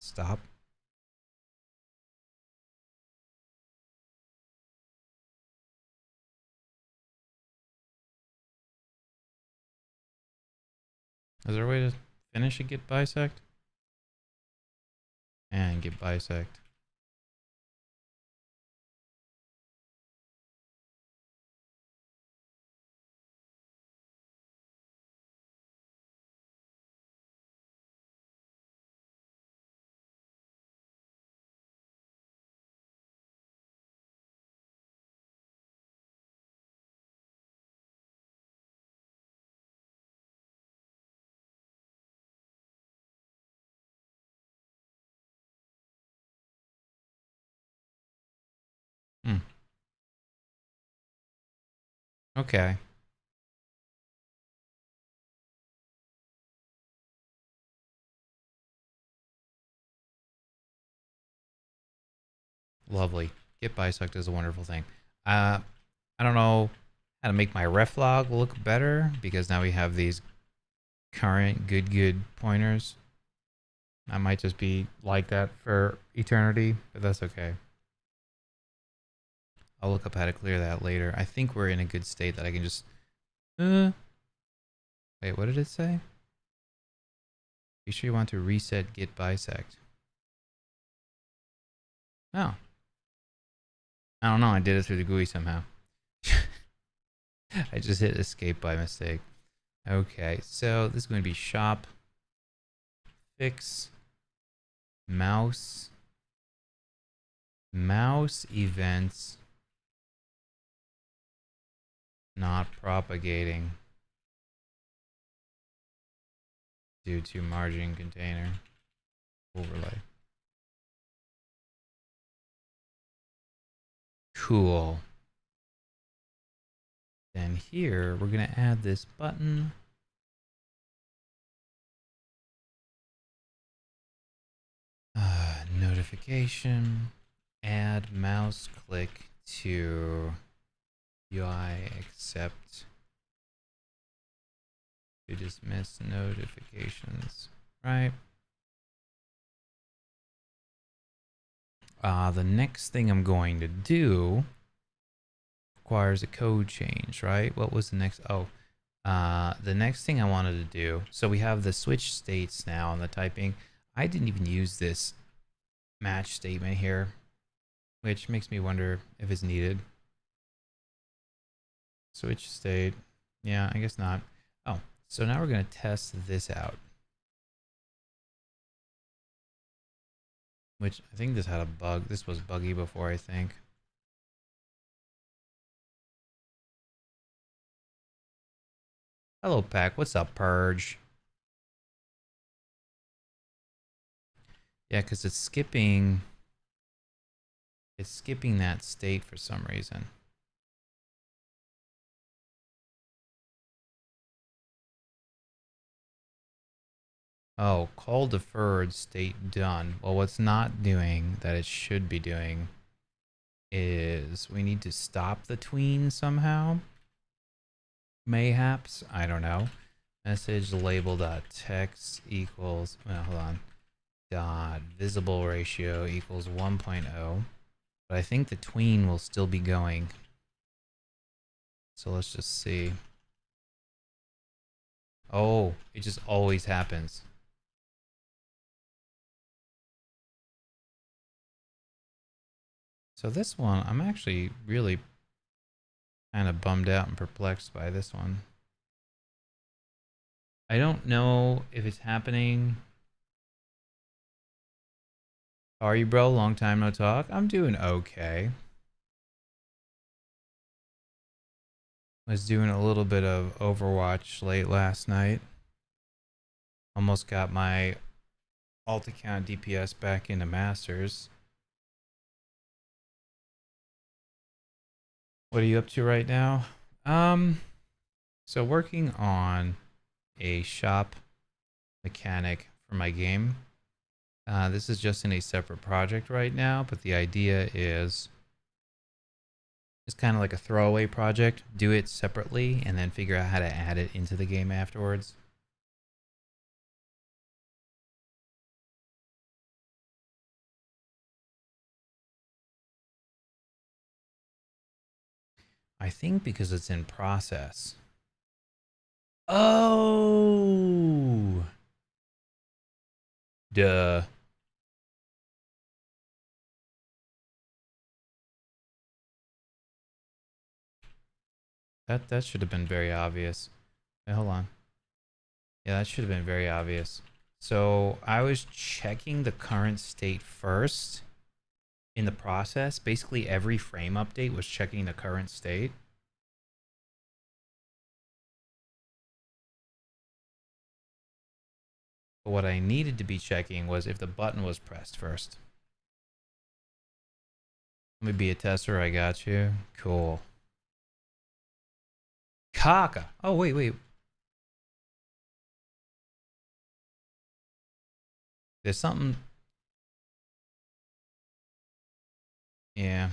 [SPEAKER 1] Stop. Is there a way to finish a git bisect? And git bisect. Hmm. Okay. Lovely. Git bisect is a wonderful thing. I don't know how to make my ref log look better because now we have these current good pointers. I might just be like that for eternity, but that's okay. I'll look up how to clear that later. I think we're in a good state that I can just... Wait, what did it say? Be sure you want to reset git bisect. Oh. I don't know, I did it through the GUI somehow. I just hit escape by mistake. Okay, so this is going to be shop, fix, mouse events not propagating due to margin container overlay. Cool. Then here we're going to add this button. Notification, add mouse click to UI accept to dismiss notifications, right? The next thing I'm going to do requires a code change, right? What was the next? Oh, the next thing I wanted to do. So we have the switch states now on the typing. I didn't even use this match statement here, which makes me wonder if it's needed. Switch state. Yeah, I guess not. Oh, so now we're going to test this out. Which I think this had a bug. This was buggy before, I think. Hello, Pack. What's up, Purge? Yeah, because it's skipping that state for some reason. Oh, call deferred, state done. Well, what's not doing that it should be doing is we need to stop the tween somehow. Mayhaps, I don't know. Message label.text equals, well, hold on. Dot visible ratio equals 1.0. But I think the tween will still be going. So let's just see. Oh, it just always happens. So this one, I'm actually really kind of bummed out and perplexed by this one. I don't know if it's happening. How are you, bro? Long time no talk. I'm doing okay. Was doing a little bit of Overwatch late last night. Almost got my alt account DPS back into Masters. What are you up to right now? So working on a shop mechanic for my game. This is just in a separate project right now, but the idea is it's kind of like a throwaway project. Do it separately and then figure out how to add it into the game afterwards. I think because it's in process. Oh, duh. That should have been very obvious. Wait, hold on. Yeah, that should have been very obvious. So I was checking the current state first in the process. Basically every frame update was checking the current state. But what I needed to be checking was if the button was pressed first. Let me be a tester, I got you. Cool. Kaka. Oh, wait. There's something. Yeah.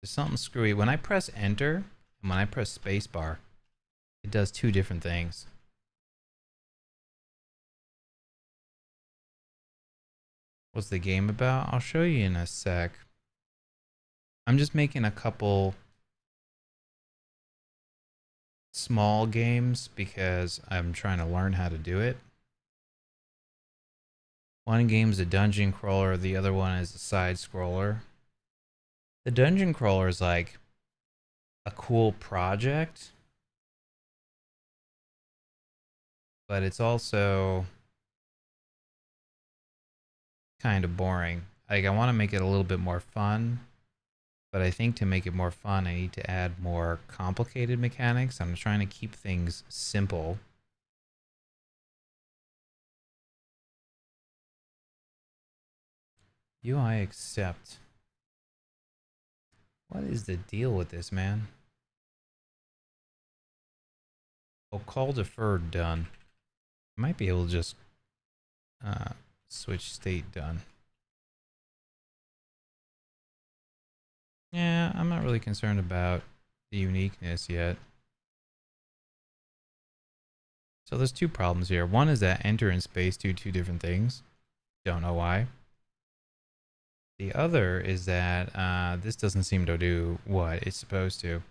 [SPEAKER 1] There's something screwy. When I press enter and when I press spacebar, it does two different things. What's the game about? I'll show you in a sec. I'm just making a couple small games because I'm trying to learn how to do it. One game's a dungeon crawler, the other one is a side scroller. The dungeon crawler is like a cool project, but it's also kind of boring. Like, I want to make it a little bit more fun, but I think to make it more fun, I need to add more complicated mechanics. I'm trying to keep things simple. UI accept. What is the deal with this, man? Oh, call deferred done. I might be able to just switch state done. Yeah, I'm not really concerned about the uniqueness yet. So there's two problems here. One is that enter and space do two different things. Don't know why. The other is that this doesn't seem to do what it's supposed to.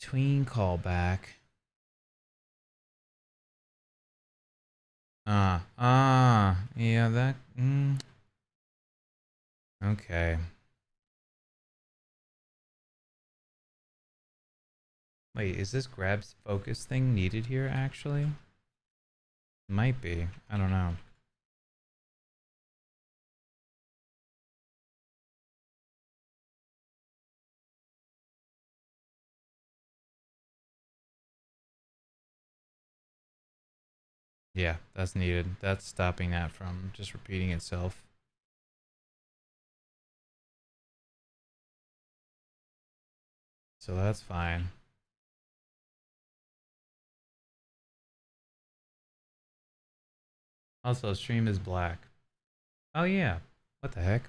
[SPEAKER 1] Tween callback. Yeah, that. Okay. Wait, is this grab focus thing needed here actually? Might be. I don't know. Yeah, that's needed. That's stopping that from just repeating itself. So that's fine. Also, stream is black. Oh yeah. What the heck?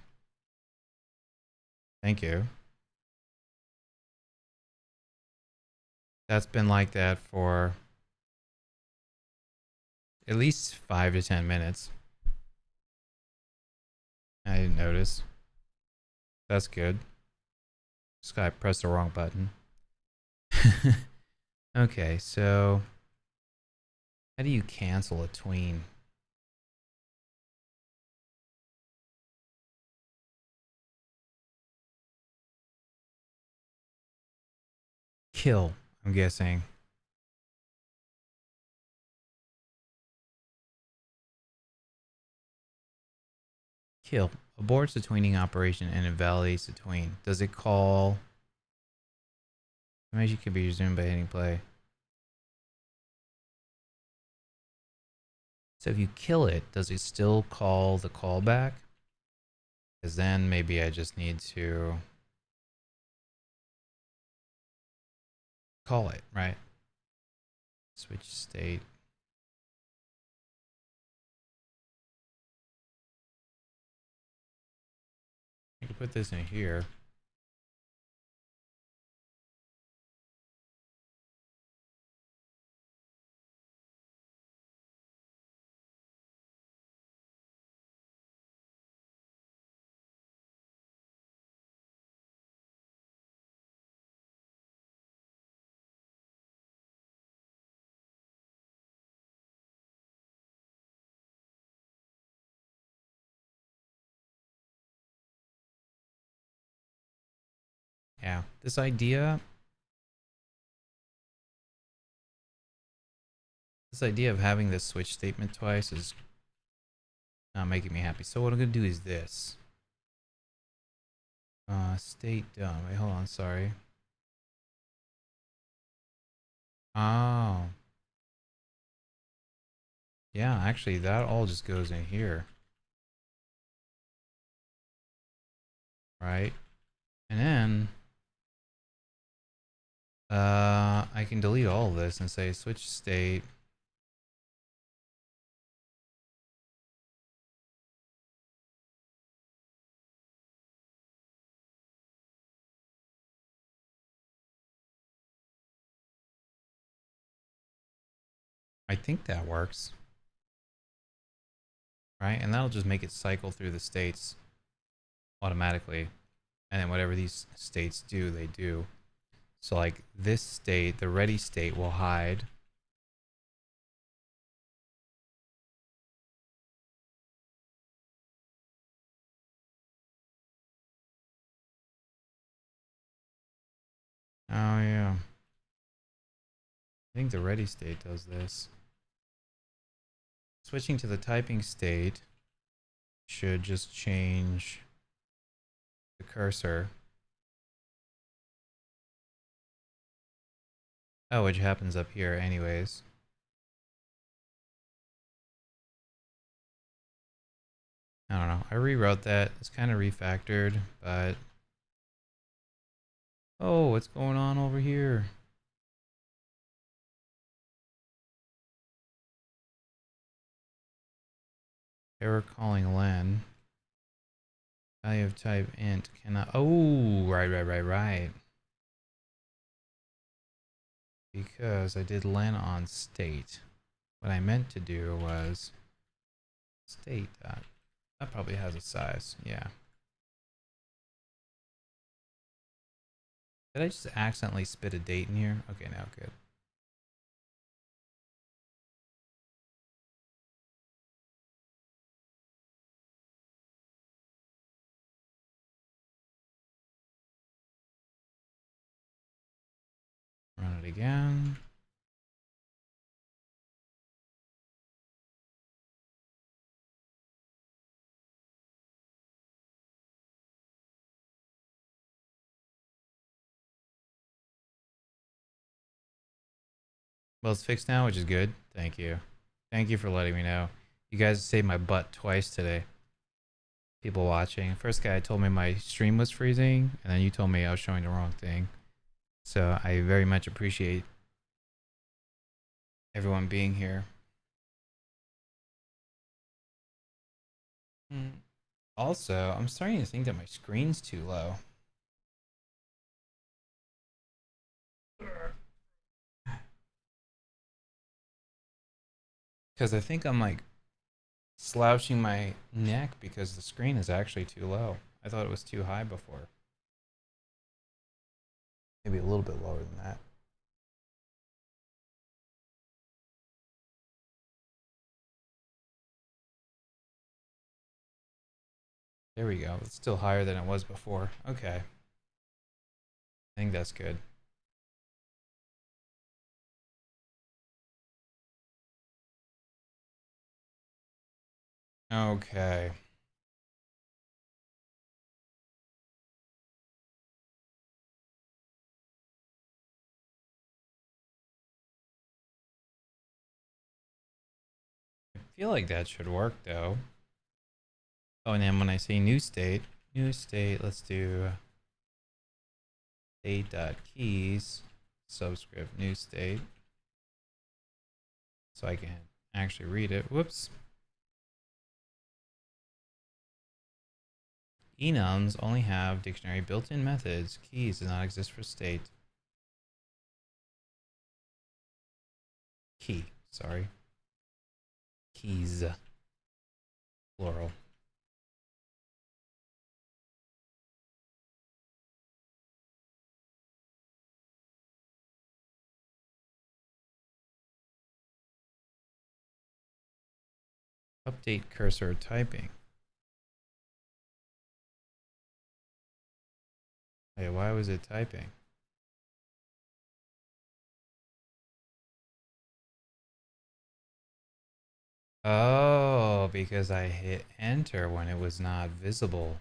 [SPEAKER 1] Thank you. That's been like that for at least 5 to 10 minutes. I didn't notice. That's good. This guy pressed the wrong button. Okay, so how do you cancel a tween? Kill, I'm guessing. Kill. Aborts the tweening operation and invalidates the tween. Does it call... Animation can be resumed by hitting play. So if you kill it, does it still call the callback? Because then maybe I just need to call it, right? Switch state. I can put this in here. Yeah, this idea of having this switch statement twice is not making me happy. So what I'm gonna do is this. State done. Wait, hold on, sorry. Oh. Yeah, actually that all just goes in here. Right? And then I can delete all of this and say switch state. I think that works, right? And that'll just make it cycle through the states automatically. And then whatever these states do, they do. So like this state, the ready state will hide. Oh yeah. I think the ready state does this. Switching to the typing state should just change the cursor. Oh, which happens up here anyways. I don't know. I rewrote that. It's kind of refactored, but... Oh, what's going on over here? Error calling len. Value of type int cannot... Oh, right. Because I did len on state. What I meant to do was state dot. That probably has a size. Yeah. Did I just accidentally spit a date in here? Okay, now good. Run it again. Well, it's fixed now, which is good. Thank you. Thank you for letting me know. You guys saved my butt twice today. People watching. First guy told me my stream was freezing, and then you told me I was showing the wrong thing. So I very much appreciate everyone being here. Also, I'm starting to think that my screen's too low. Because I think I'm like slouching my neck because the screen is actually too low. I thought it was too high before. Maybe a little bit lower than that. There we go. It's still higher than it was before. Okay. I think that's good. Okay. I feel like that should work though. Oh, and then when I say new state, let's do state.keys subscript new state. So I can actually read it. Whoops. Enums only have dictionary built-in methods. Keys does not exist for state. Key, sorry. Keys, plural. Update cursor typing. Hey, why was it typing? Oh, because I hit enter when it was not visible.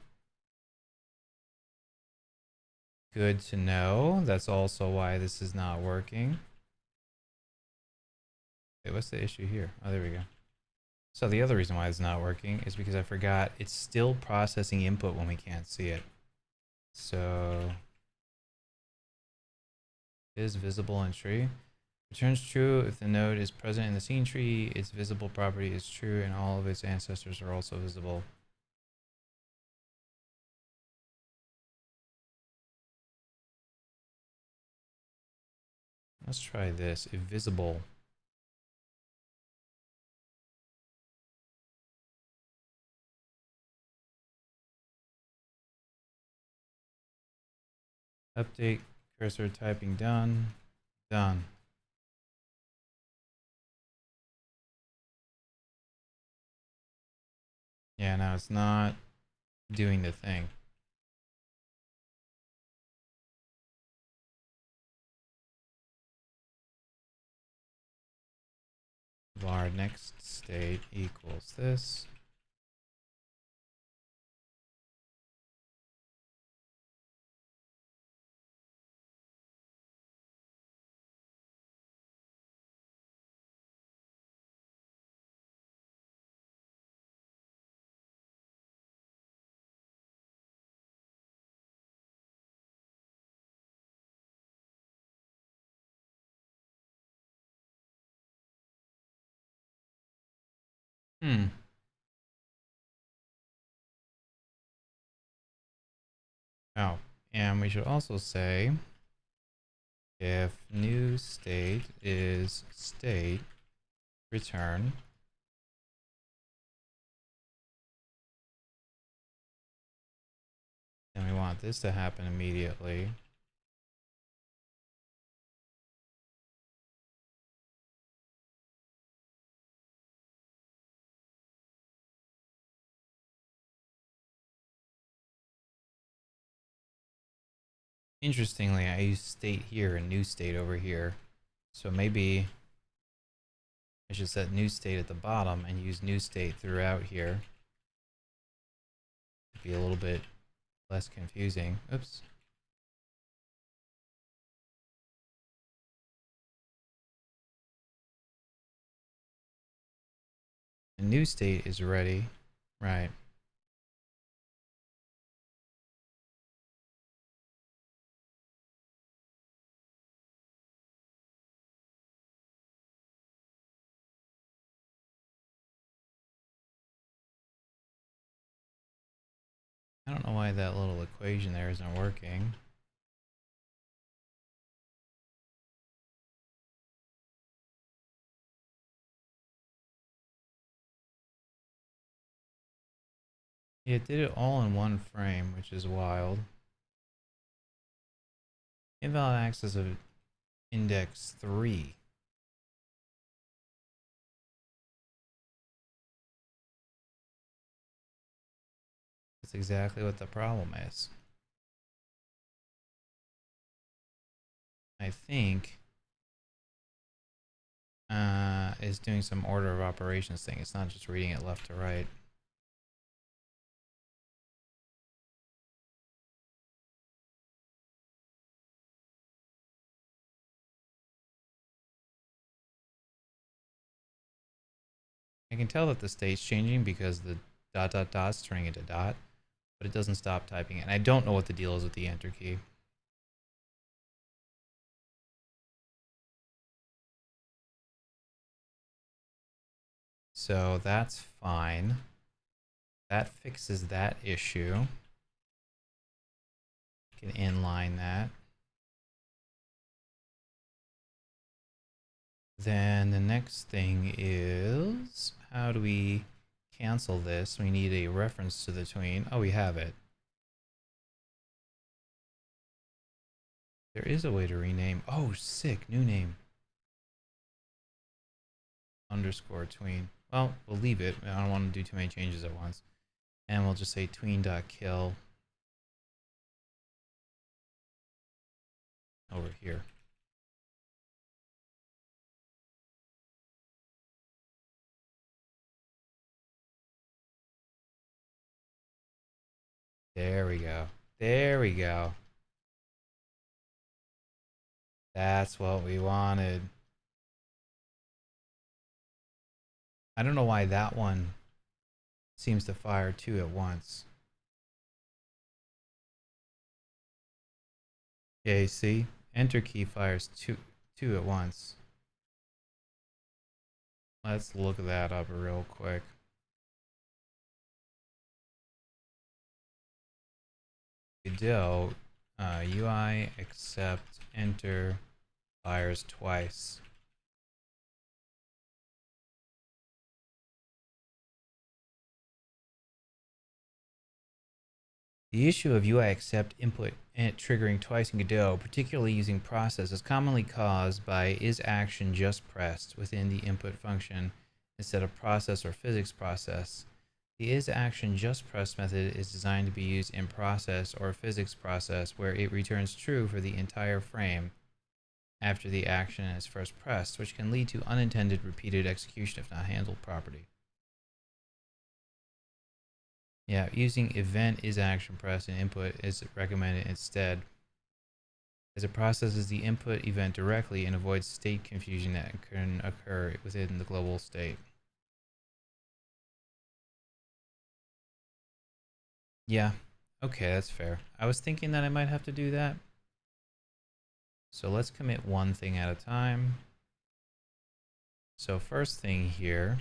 [SPEAKER 1] Good to know. That's also why this is not working. Wait, what's the issue here? Oh, there we go. So the other reason why it's not working is because I forgot it's still processing input when we can't see it. So is visible in tree. Returns true if the node is present in the scene tree, its visible property is true, and all of its ancestors are also visible. Let's try this. If visible Update cursor typing done. Done. Yeah, now it's not doing the thing. Var next state equals this. Oh, and we should also say if new state is state, return. And we want this to happen immediately. Interestingly, I use state here and new state over here. So maybe I should set new state at the bottom and use new state throughout here. It'd be a little bit less confusing. Oops. The new state is ready. Right. I don't know why that little equation there isn't working. It did it all in one frame, which is wild. Invalid access of index 3. That's exactly what the problem is. I think is doing some order of operations thing. It's not just reading it left to right. I can tell that the state's changing because the dot dot dot's turning into dot, but it doesn't stop typing it. And I don't know what the deal is with the enter key. So that's fine. That fixes that issue. Can inline that. Then the next thing is, how do we cancel this? We need a reference to the tween. Oh, we have it. There is a way to rename. Oh, sick. New name. Underscore tween. Well, we'll leave it. I don't want to do too many changes at once. And we'll just say tween.kill over here. There we go. There we go. That's what we wanted. I don't know why that one seems to fire two at once. Okay, see? Enter key fires two at once. Let's look that up real quick. Godot, UI accept enter fires twice. The issue of UI accept input triggering twice in Godot, particularly using process, is commonly caused by is action just pressed within the input function instead of process or physics process. The is action just pressed method is designed to be used in process or physics process where it returns true for the entire frame after the action is first pressed, which can lead to unintended repeated execution if not handled properly. Yeah, using event is action press in input is recommended instead, as it processes the input event directly and avoids state confusion that can occur within the global state. Yeah, okay, that's fair. I was thinking that I might have to do that. So let's commit one thing at a time. So first thing here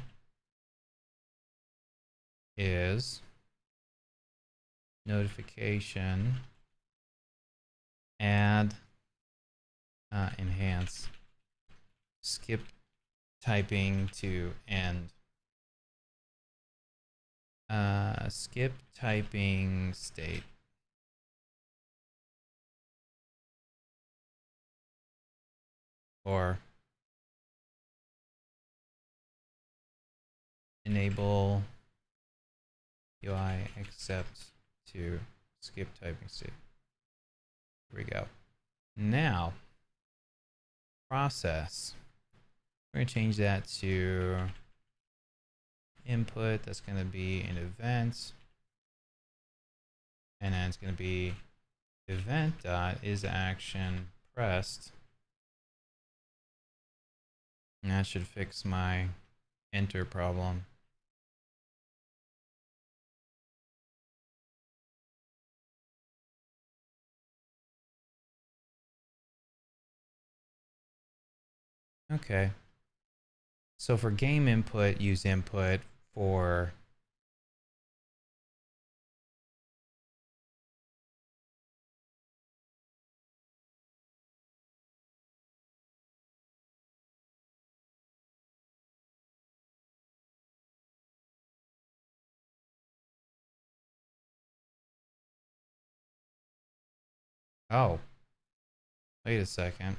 [SPEAKER 1] is notification add enhance skip typing to end. Skip typing state. Or enable UI accept to skip typing state. Here we go. Now, process. We're going to change that to input. That's going to be an event. And then it's going to be event dot is action pressed. And that should fix my enter problem. Okay. So for game input, use input. For oh, wait a second.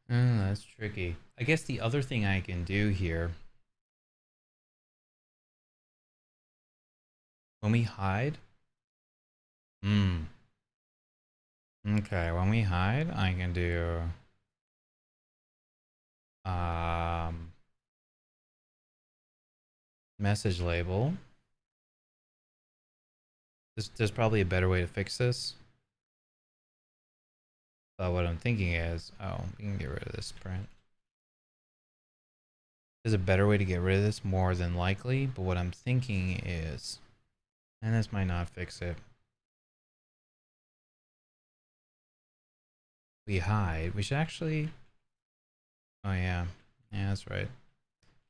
[SPEAKER 1] That's tricky. I guess the other thing I can do here, when we hide, okay, when we hide, I can do, message label. There's probably a better way to fix this. But what I'm thinking is, oh, we can get rid of this print. There's a better way to get rid of this, more than likely, but what I'm thinking is, and this might not fix it. We hide. We should actually, oh yeah, that's right.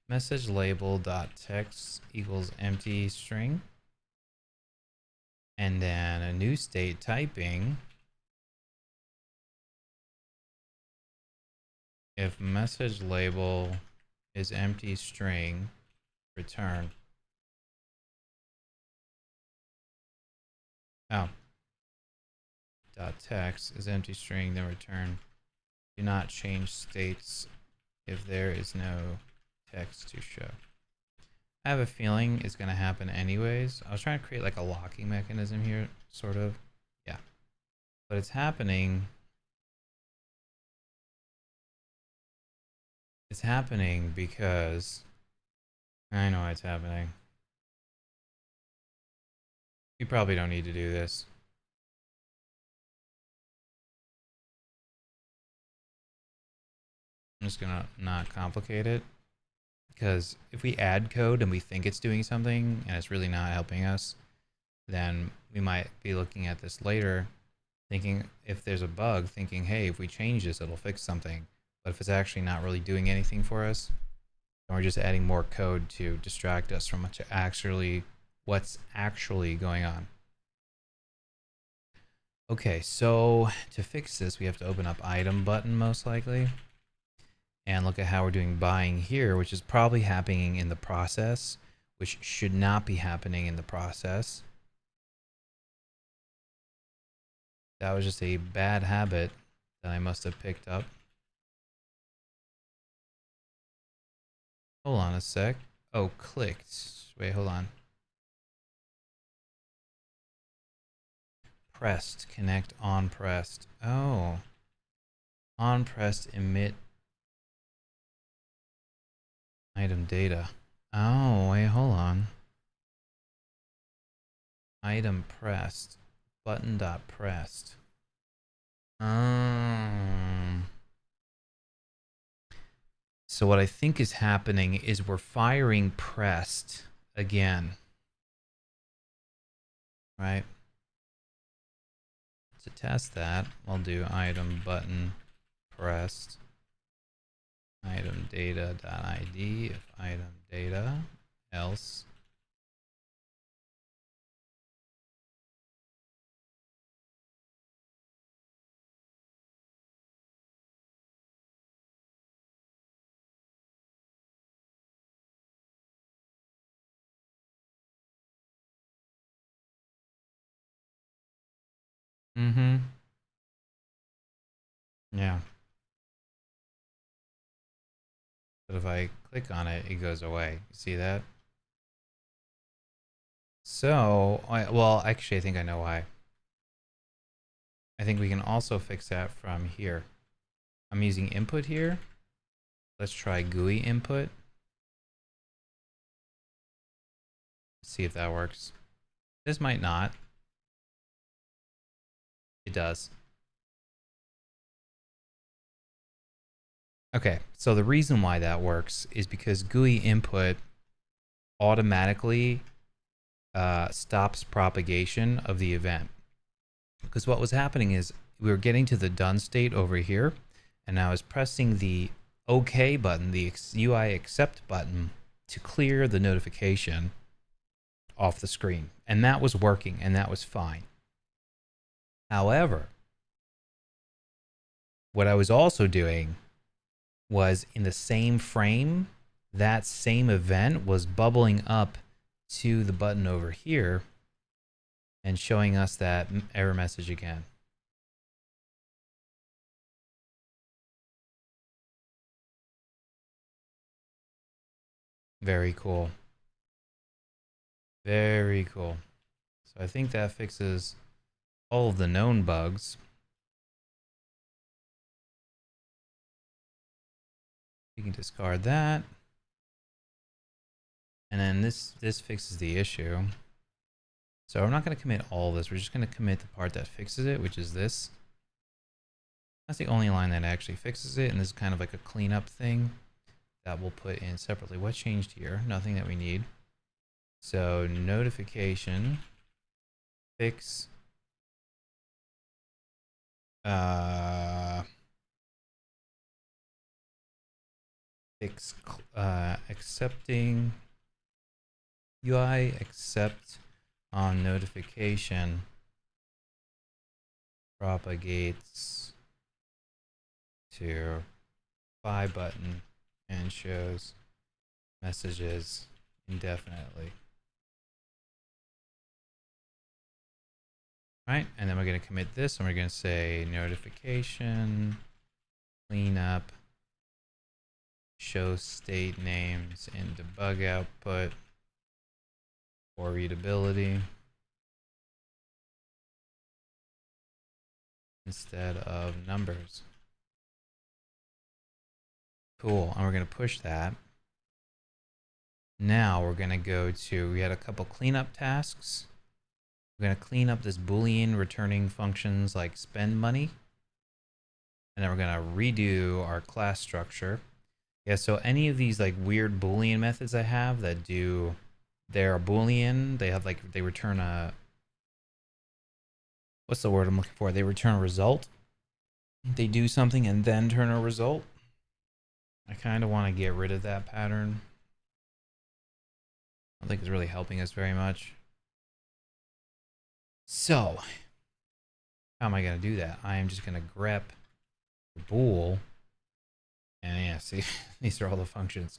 [SPEAKER 1] Message label dot text equals empty string. And then a new state typing. If message label is empty string, return. Oh. Dot text is empty string, then return. Do not change states if there is no text to show. I have a feeling it's going to happen anyways. I was trying to create like a locking mechanism here, sort of. Yeah. But it's happening. It's happening because I know it's happening. You probably don't need to do this. I'm just gonna not complicate it. Because if we add code and we think it's doing something and it's really not helping us, then we might be looking at this later thinking if there's a bug, thinking, hey, if we change this, it'll fix something. But if it's actually not really doing anything for us, then we're just adding more code to distract us from what's actually going on. Okay, so to fix this, we have to open up item button most likely and look at how we're doing buying here, which is probably happening in the process, which should not be happening in the process. That was just a bad habit that I must have picked up. Hold on a sec. Oh, clicked. Wait, hold on. Pressed, connect on pressed. Oh. On pressed, emit item data. Oh, wait, hold on. Item pressed. Button dot pressed. So what I think is happening is we're firing pressed again. Right? To test that, I'll do item button pressed. Item data.id if item data, else. Yeah. But if I click on it, it goes away. You see that? So, well, actually, I think I know why. I think we can also fix that from here. I'm using input here. Let's try GUI input. See if that works. This might not. It does. Okay, so the reason why that works is because GUI input automatically stops propagation of the event. Because what was happening is we were getting to the done state over here, and I was pressing the OK button, the UI accept button, to clear the notification off the screen. And that was working, and that was fine. However, what I was also doing was in the same frame, that same event was bubbling up to the button over here and showing us that error message again. Very cool. Very cool. So I think that fixes all of the known bugs. We can discard that. And then this fixes the issue. So I'm not going to commit all of this. We're just going to commit the part that fixes it, which is this. That's the only line that actually fixes it. And this is kind of like a cleanup thing that we'll put in separately. What changed here? Nothing that we need. So notification fix accepting UI accept on notification propagates to buy button and shows messages indefinitely. Right, and then we're going to commit this, and we're going to say notification cleanup show state names in debug output for readability instead of numbers. Cool, and we're going to push that. Now we're going to go to, we had a couple cleanup tasks. We're going to clean up this Boolean returning functions like spend money. And then we're going to redo our class structure. Yeah, so any of these like weird Boolean methods I have that do, they're a Boolean, they have like, they return a, what's the word I'm looking for? They return a result. They do something and then turn a result. I kind of want to get rid of that pattern. I don't think it's really helping us very much. So, how am I going to do that? I am just going to grep the bool. And yeah, see, these are all the functions.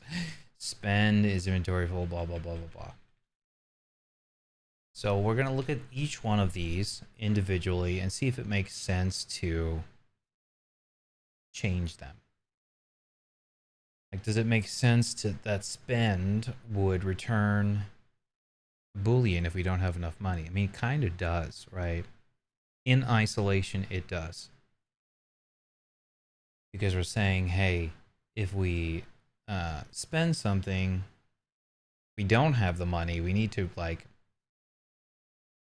[SPEAKER 1] Spend is inventory full, blah, blah, blah, blah, blah. So we're going to look at each one of these individually and see if it makes sense to change them. Like, does it make sense to that spend would return Boolean if we don't have enough money? I mean, it kind of does, right? In isolation, it does. Because we're saying, hey, if we spend something, we don't have the money, we need to like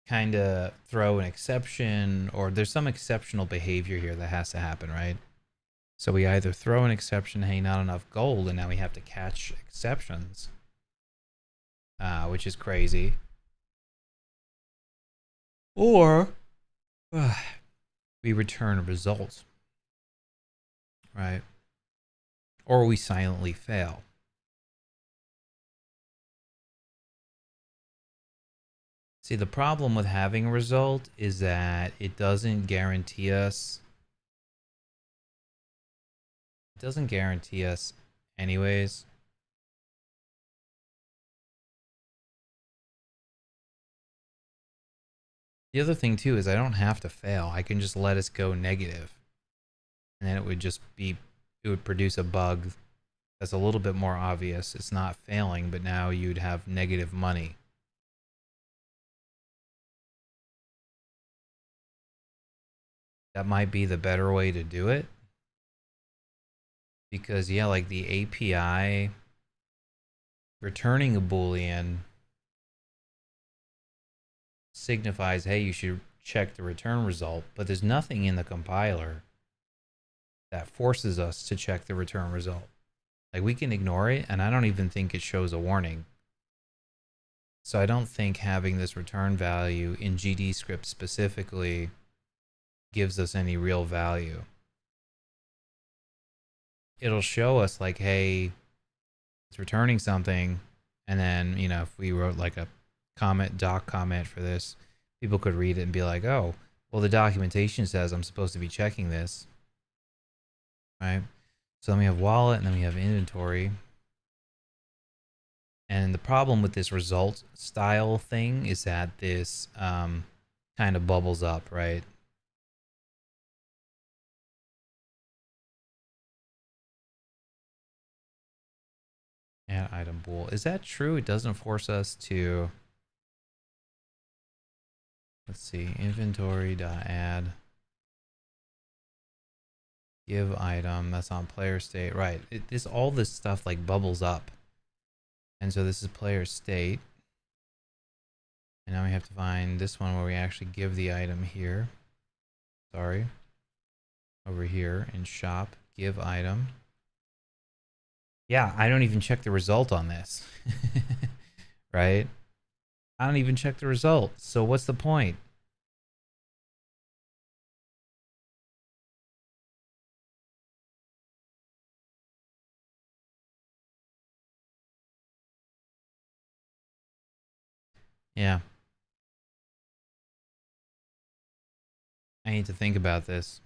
[SPEAKER 1] kind of throw an exception, or there's some exceptional behavior here that has to happen, right? So we either throw an exception, hey, not enough gold, and now we have to catch exceptions, which is crazy. Or we return a result, right? Or we silently fail. See, the problem with having a result is that it doesn't guarantee us. It doesn't guarantee us anyways. The other thing too is I don't have to fail. I can just let us go negative. And then it would just be, it would produce a bug that's a little bit more obvious. It's not failing, but now you'd have negative money. That might be the better way to do it. Because yeah, like the API returning a Boolean signifies, hey, you should check the return result, but there's nothing in the compiler that forces us to check the return result. Like, we can ignore it, and I don't even think it shows a warning. So I don't think having this return value in GD script specifically gives us any real value. It'll show us like, hey, it's returning something, and then, you know, if we wrote like a comment, doc comment for this, people could read it and be like, oh, well, the documentation says I'm supposed to be checking this, right? So then we have wallet, and then we have inventory. And the problem with this result style thing is that this kind of bubbles up, right? Add item bool. Is that true? It doesn't force us to, let's see, inventory.add give item. That's on player state, right? All this stuff like bubbles up. And so this is player state. And now we have to find this one where we actually give the item here. Sorry. Over here in shop, give item. Yeah, I don't even check the result on this. Right? I don't even check the result. So what's the point? Yeah. I need to think about this.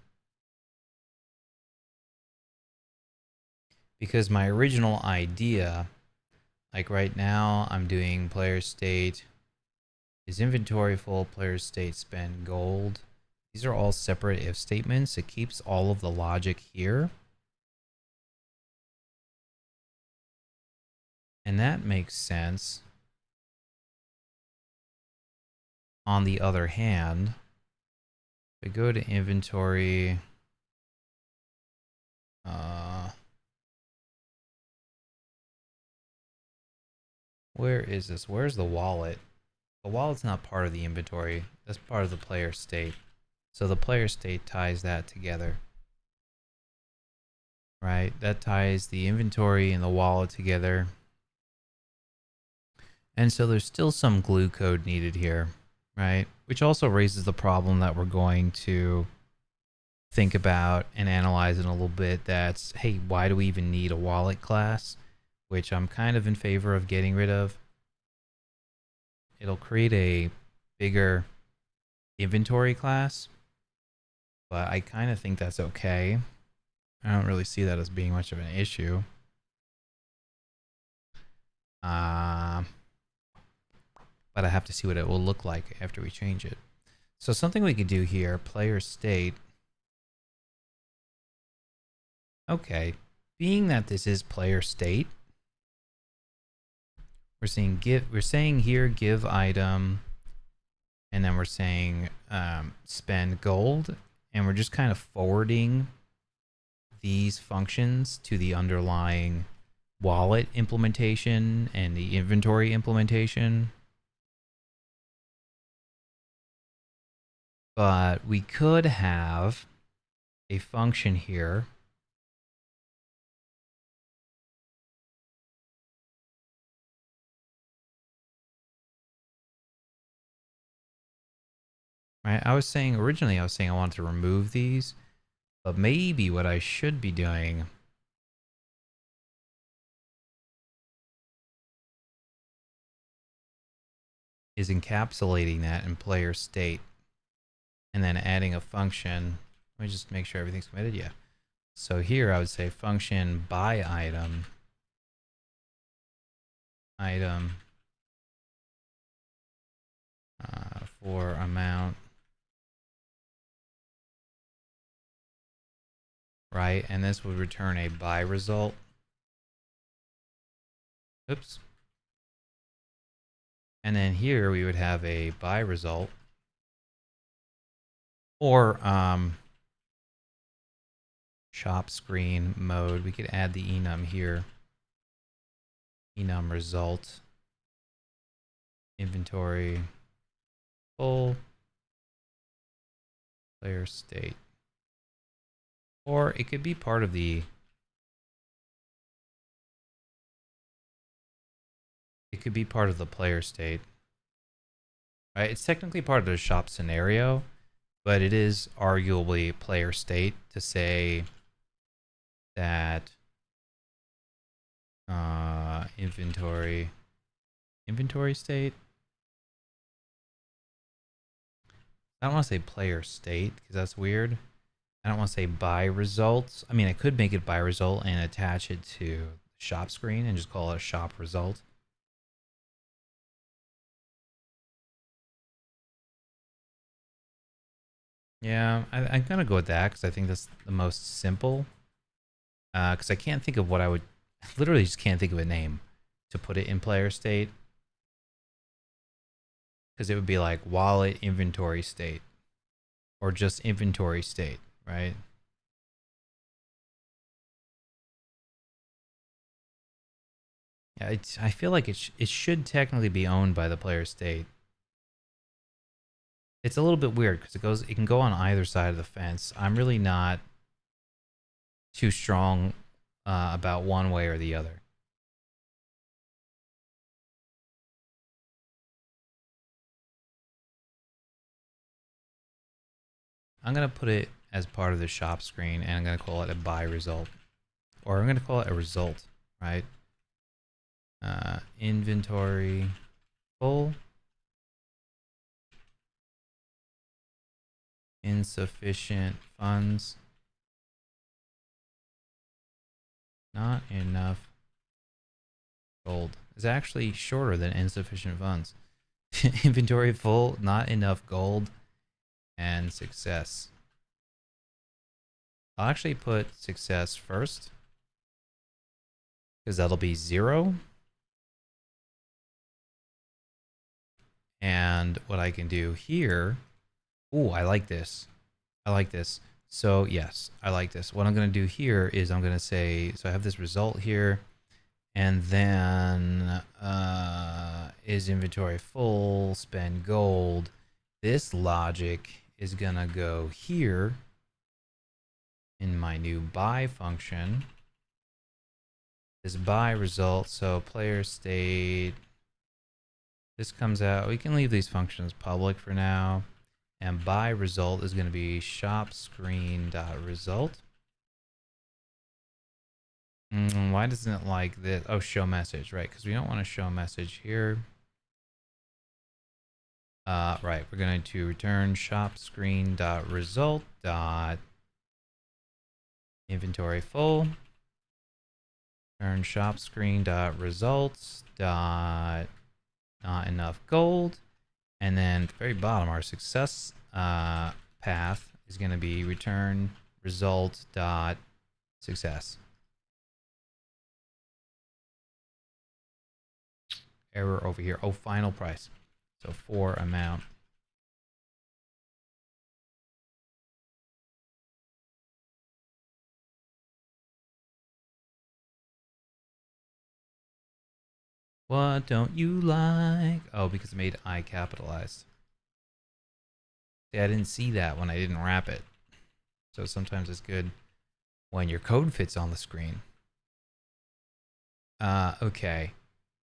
[SPEAKER 1] Because my original idea, like right now, I'm doing player state is inventory full, player state spend gold. These are all separate if statements. It keeps all of the logic here. And that makes sense. On the other hand, if I go to inventory, where is this? Where's the wallet? The wallet's not part of the inventory. That's part of the player state. So the player state ties that together. right? That ties the inventory and the wallet together. And so there's still some glue code needed here, right? Which also raises the problem that we're going to think about and analyze in a little bit. That's, hey, why do we even need a wallet class? Which I'm kind of in favor of getting rid of. It'll create a bigger inventory class, but I kind of think that's okay. I don't really see that as being much of an issue. But I have to see what it will look like after we change it. So something we could do here, player state. Okay, being that this is player state, we're saying here give item, and then we're saying spend gold, and we're just kind of forwarding these functions to the underlying wallet implementation and the inventory implementation. But we could have a function here right? Originally I was saying I wanted to remove these, but maybe what I should be doing is encapsulating that in player state and then adding a function. Let me just make sure everything's committed. Yeah. So here I would say function by item for amount, right? And this would return a buy result. Oops. And then here we would have a buy result, or shop screen mode. We could add the enum here. Enum result, inventory full, player state. Or it could be part of the player state. Right? It's technically part of the shop scenario, but it is arguably player state to say that inventory state. I don't want to say player state because that's weird. I don't want to say buy results. I mean, I could make it buy result and attach it to shop screen and just call it a shop result. Yeah, I'm gonna go with that because I think that's the most simple. Because I can't think of what I literally just can't think of a name to put it in player state. Because it would be like wallet inventory state or just inventory state, right? Yeah, I feel like it should technically be owned by the player state. It's a little bit weird because it can go on either side of the fence. I'm really not too strong about one way or the other. I'm gonna put it as part of the shop screen, and I'm gonna call it a buy result, or I'm gonna call it a result, right? Inventory full, insufficient funds, not enough gold. It's actually shorter than insufficient funds. Inventory full, not enough gold, and success. I'll actually put success first because that'll be 0. And what I can do here, ooh, I like this. I like this. So yes, I like this. What I'm going to do here is I'm going to say, so I have this result here, and then is inventory full, spend gold. This logic is going to go here in my new buy function is buy result. So player state, this comes out. We can leave these functions public for now. And buy result is going to be shop screen dot result. Why doesn't it like this? Oh, show message, right? Because we don't want to show message here. Right, we're going to return shop screen dot result dot inventory full. Return shop screen dot results dot not enough gold. And then at the very bottom, our success path is going to be return result dot success. Error over here. Oh, final price. So for amount. What don't you like? Oh, because it made I capitalized. See, I didn't see that when I didn't wrap it. So sometimes it's good when your code fits on the screen. Okay.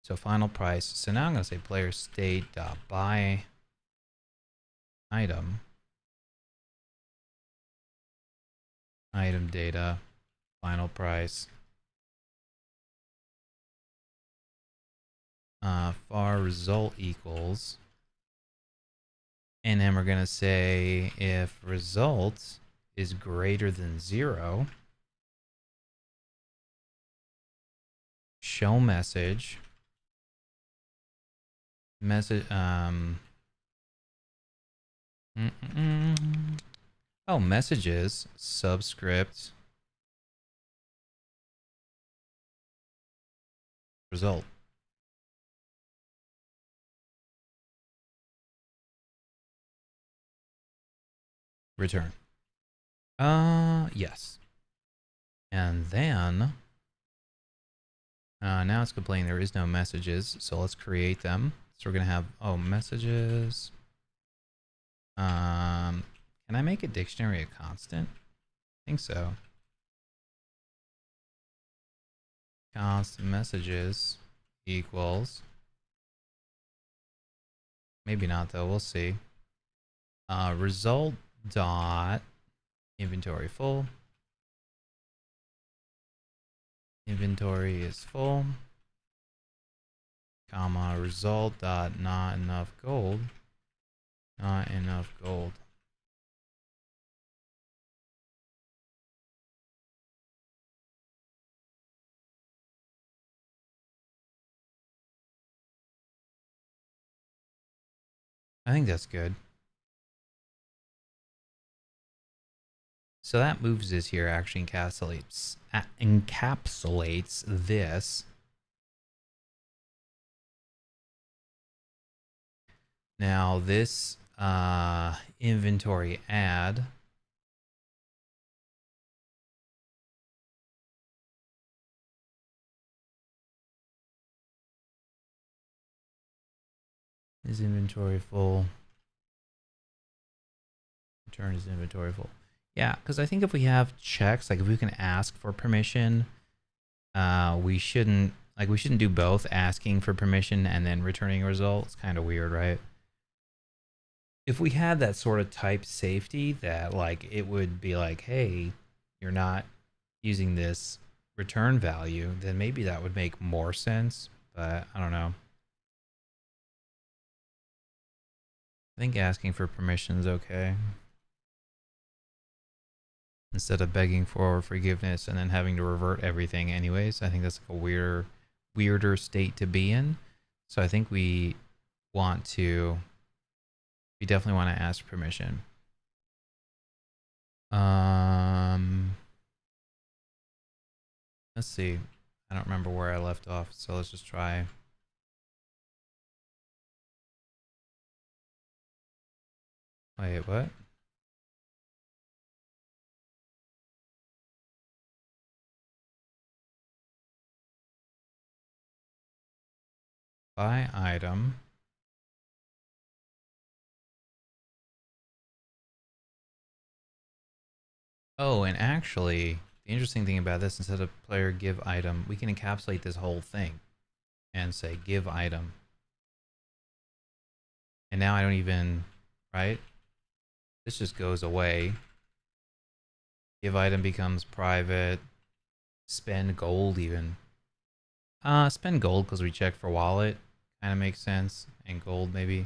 [SPEAKER 1] So final price. So now I'm going to say player state dot buy item. Item data. Final price. Far result equals. And then we're going to say if result is greater than 0, show message. Oh, messages, subscript, result. Return. Yes. And then, now it's complaining there is no messages, so let's create them. So we're gonna have, oh, messages. Can I make a dictionary a constant? I think so. Const messages equals. Maybe not though, we'll see. Result dot inventory full. Inventory is full. Comma result dot not enough gold. Not enough gold. I think that's good. So that moves this here, actually encapsulates this. Now this inventory add is inventory full. Return is inventory full. Yeah, because I think if we have checks, like if we can ask for permission, we shouldn't do both, asking for permission and then returning a result. It's kind of weird, right? If we had that sort of type safety that like it would be like, hey, you're not using this return value, then maybe that would make more sense, but I don't know. I think asking for permission is okay. Instead of begging for forgiveness and then having to revert everything anyways. I think that's like a weirder state to be in. So I think we definitely want to ask permission. Let's see. I don't remember where I left off, so let's just try. Wait, what? Buy item. Oh, and actually, the interesting thing about this, instead of player give item, we can encapsulate this whole thing and say give item. And now I don't even, right? This just goes away. Give item becomes private. Spend gold even. Spend gold because we check for wallet. Kind of makes sense. And gold maybe.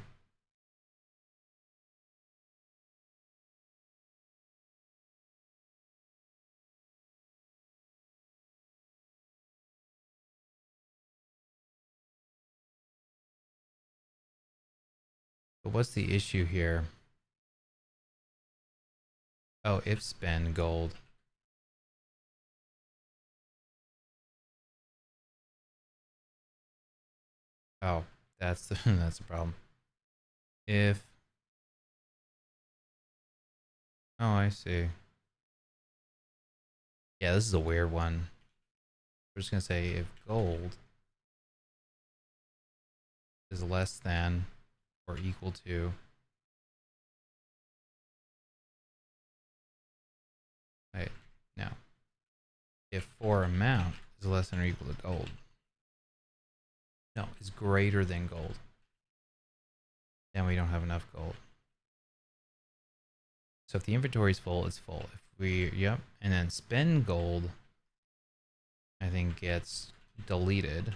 [SPEAKER 1] But what's the issue here? Oh, if spend gold. Oh, that's the that's the problem. If oh, I see. Yeah, this is a weird one. We're just gonna say if gold is less than or equal to. Right now, if for amount is less than or equal to gold. No, is greater than gold. Then we don't have enough gold. So if the inventory is full, it's full. If we, yep, and then spend gold, I think gets deleted,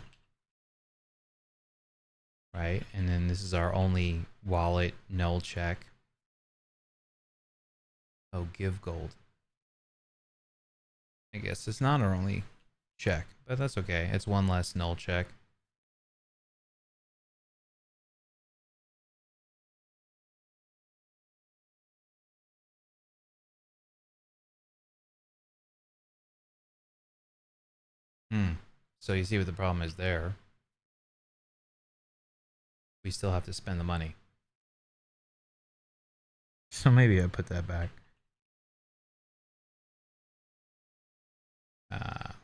[SPEAKER 1] right? And then this is our only wallet null check. Oh, give gold. I guess it's not our only check, but that's okay. It's one less null check. So you see what the problem is there. We still have to spend the money. So maybe I put that back.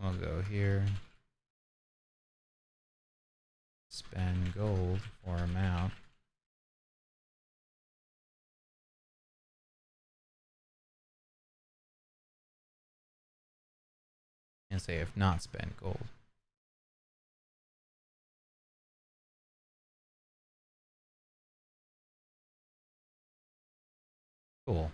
[SPEAKER 1] We'll go here. Spend gold for amount. And say if not spend gold. Cool.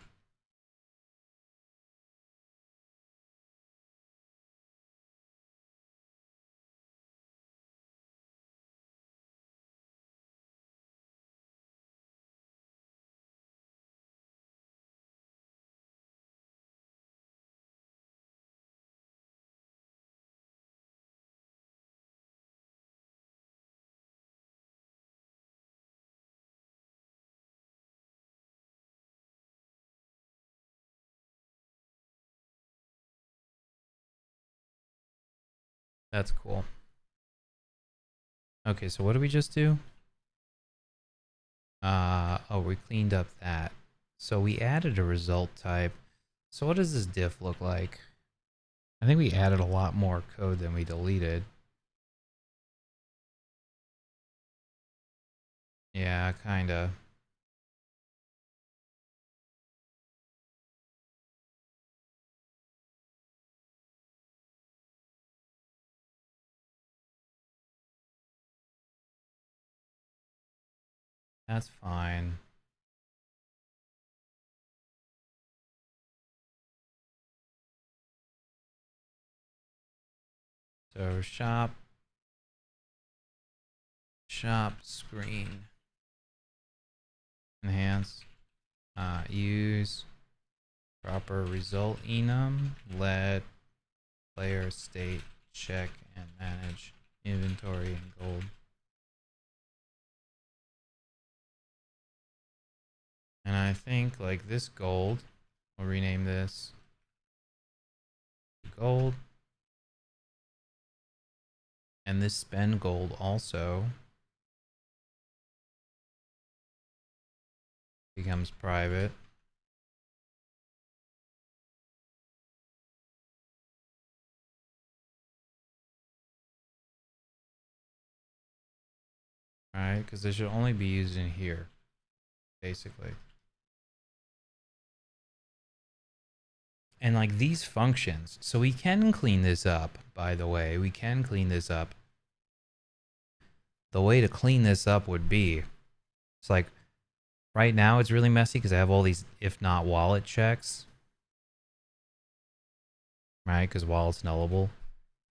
[SPEAKER 1] That's cool. Okay, so what did we just do? Oh, we cleaned up that. So we added a result type. So what does this diff look like? I think we added a lot more code than we deleted. Yeah, kinda. That's fine. So shop screen enhance use proper result enum, let player state check and manage inventory and gold. And I think like this gold, we'll rename this gold. And this spend gold also becomes private. Right? Because they should only be used in here, basically. And like these functions, so we can clean this up, by the way, we can clean this up. The way to clean this up would be, it's like right now it's really messy because I have all these if not wallet checks, right? Because wallet's nullable.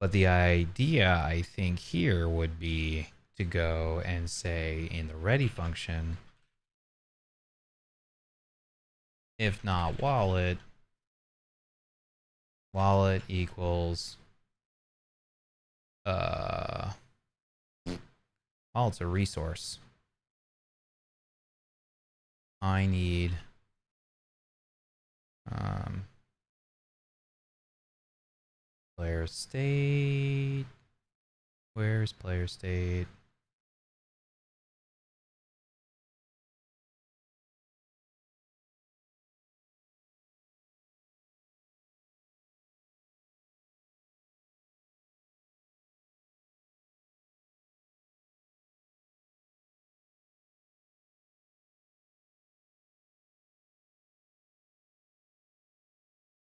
[SPEAKER 1] But the idea I think here would be to go and say in the ready function, if not wallet, wallet equals wallet's a resource. I need player state. Where's player state?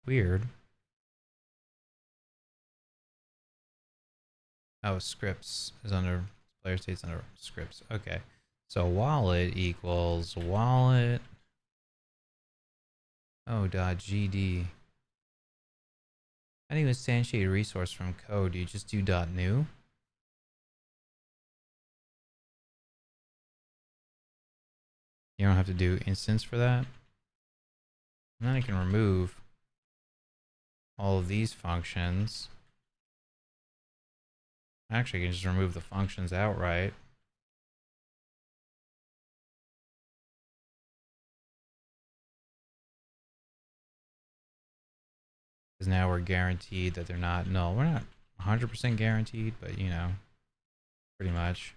[SPEAKER 1] Weird. Oh, scripts is under player state's under scripts. Okay. So wallet equals wallet. Oh, .gd. How do you instantiate a resource from code? Do you just do .new? You don't have to do instance for that. And then I can remove all of these functions. Actually, I can just remove the functions outright. Because now we're guaranteed that they're not null. We're not 100% guaranteed, but you know, pretty much.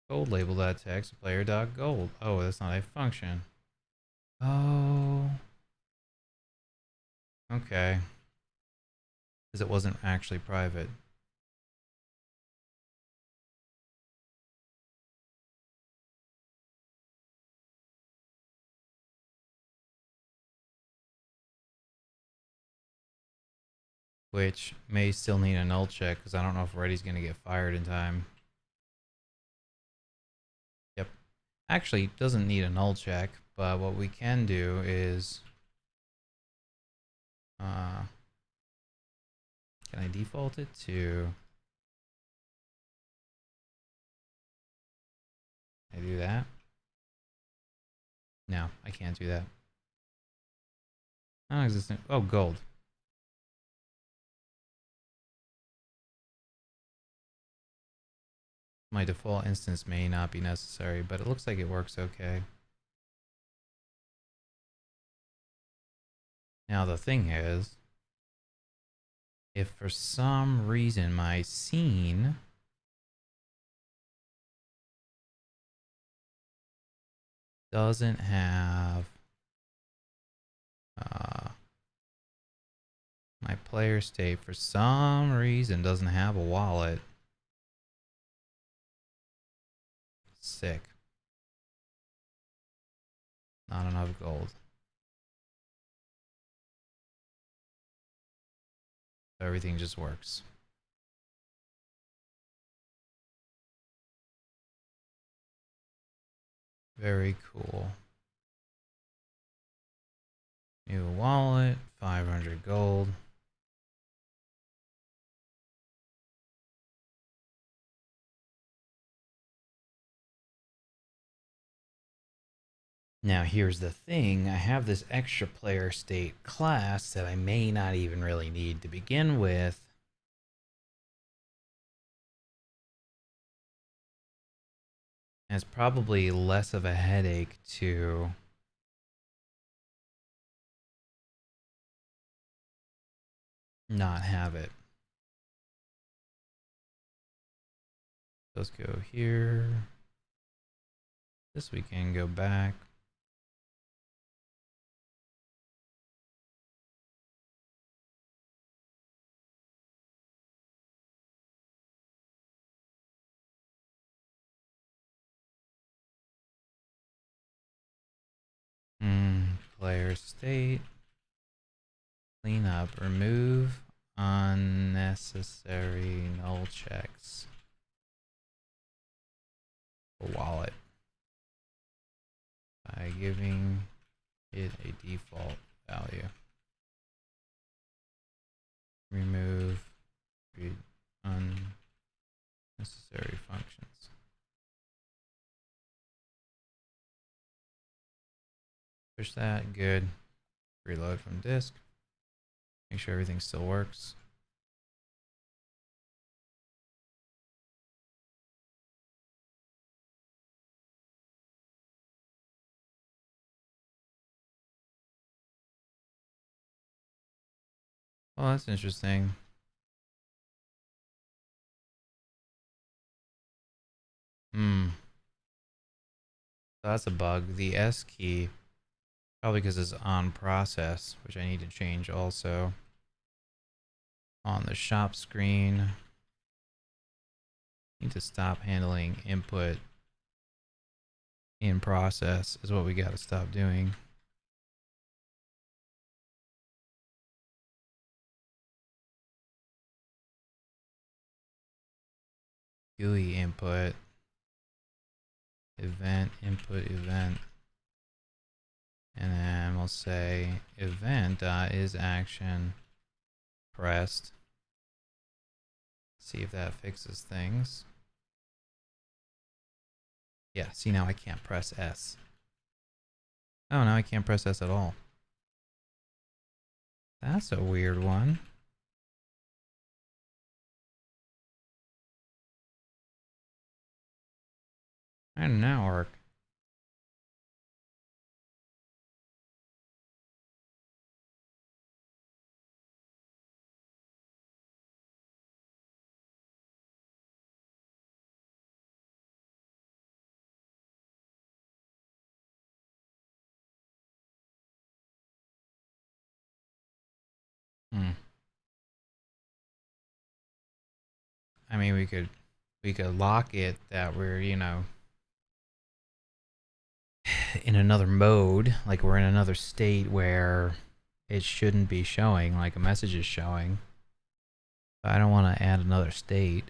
[SPEAKER 1] Gold label that text player dot gold. Oh, that's not a function. Oh. Okay. Because it wasn't actually private. Which may still need a null check because I don't know if Reddy's going to get fired in time. Yep. Actually, it doesn't need a null check, but what we can do is... can I default it to... Can I do that? No, I can't do that. Non-existent. Oh, gold. My default instance may not be necessary, but it looks like it works okay. Now the thing is, if for some reason my scene doesn't have my player state for some reason doesn't have a wallet, sick. Not enough gold. So everything just works. Very cool. New wallet, 500 gold. Now here's the thing, I have this extra player state class that I may not even really need to begin with. And it's probably less of a headache to not have it. Let's go here. This we can go back. Player state. Clean up. Remove unnecessary null checks. Wallet. By giving it a default value. Remove unnecessary functions. Push that, good. Reload from disk. Make sure everything still works. Well, that's interesting. So that's a bug. The S key, probably because it's on process, which I need to change also. On the shop screen, need to stop handling input in process is what we got to stop doing. GUI input, event, input event, and then we'll say event is action pressed. See if that fixes things. Yeah, see, now I can't press S. Oh, now I can't press S at all. That's a weird one. How did that work? I mean, we could lock it that we're, you know, in another mode, like we're in another state where it shouldn't be showing, like a message is showing. But I don't want to add another state.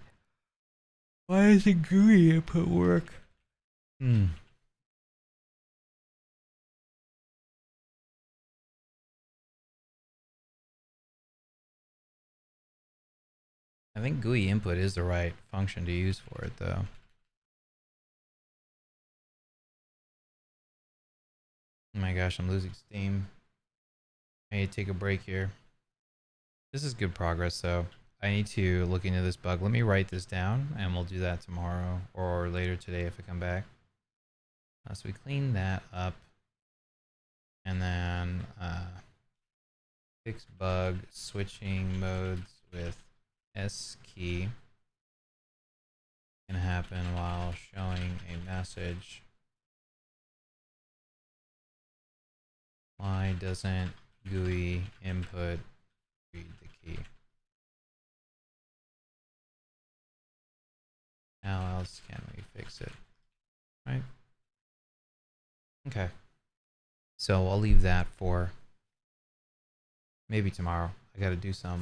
[SPEAKER 1] Why doesn't GUI input work? I think GUI input is the right function to use for it, though. Oh my gosh, I'm losing steam. I need to take a break here. This is good progress, though. I need to look into this bug. Let me write this down, and we'll do that tomorrow or later today if I come back. So we clean that up, and then fix bug switching modes with S key can happen while showing a message. Why doesn't GUI input read the key? How else can we fix it? Right? Okay. So I'll leave that for maybe tomorrow. I got to do some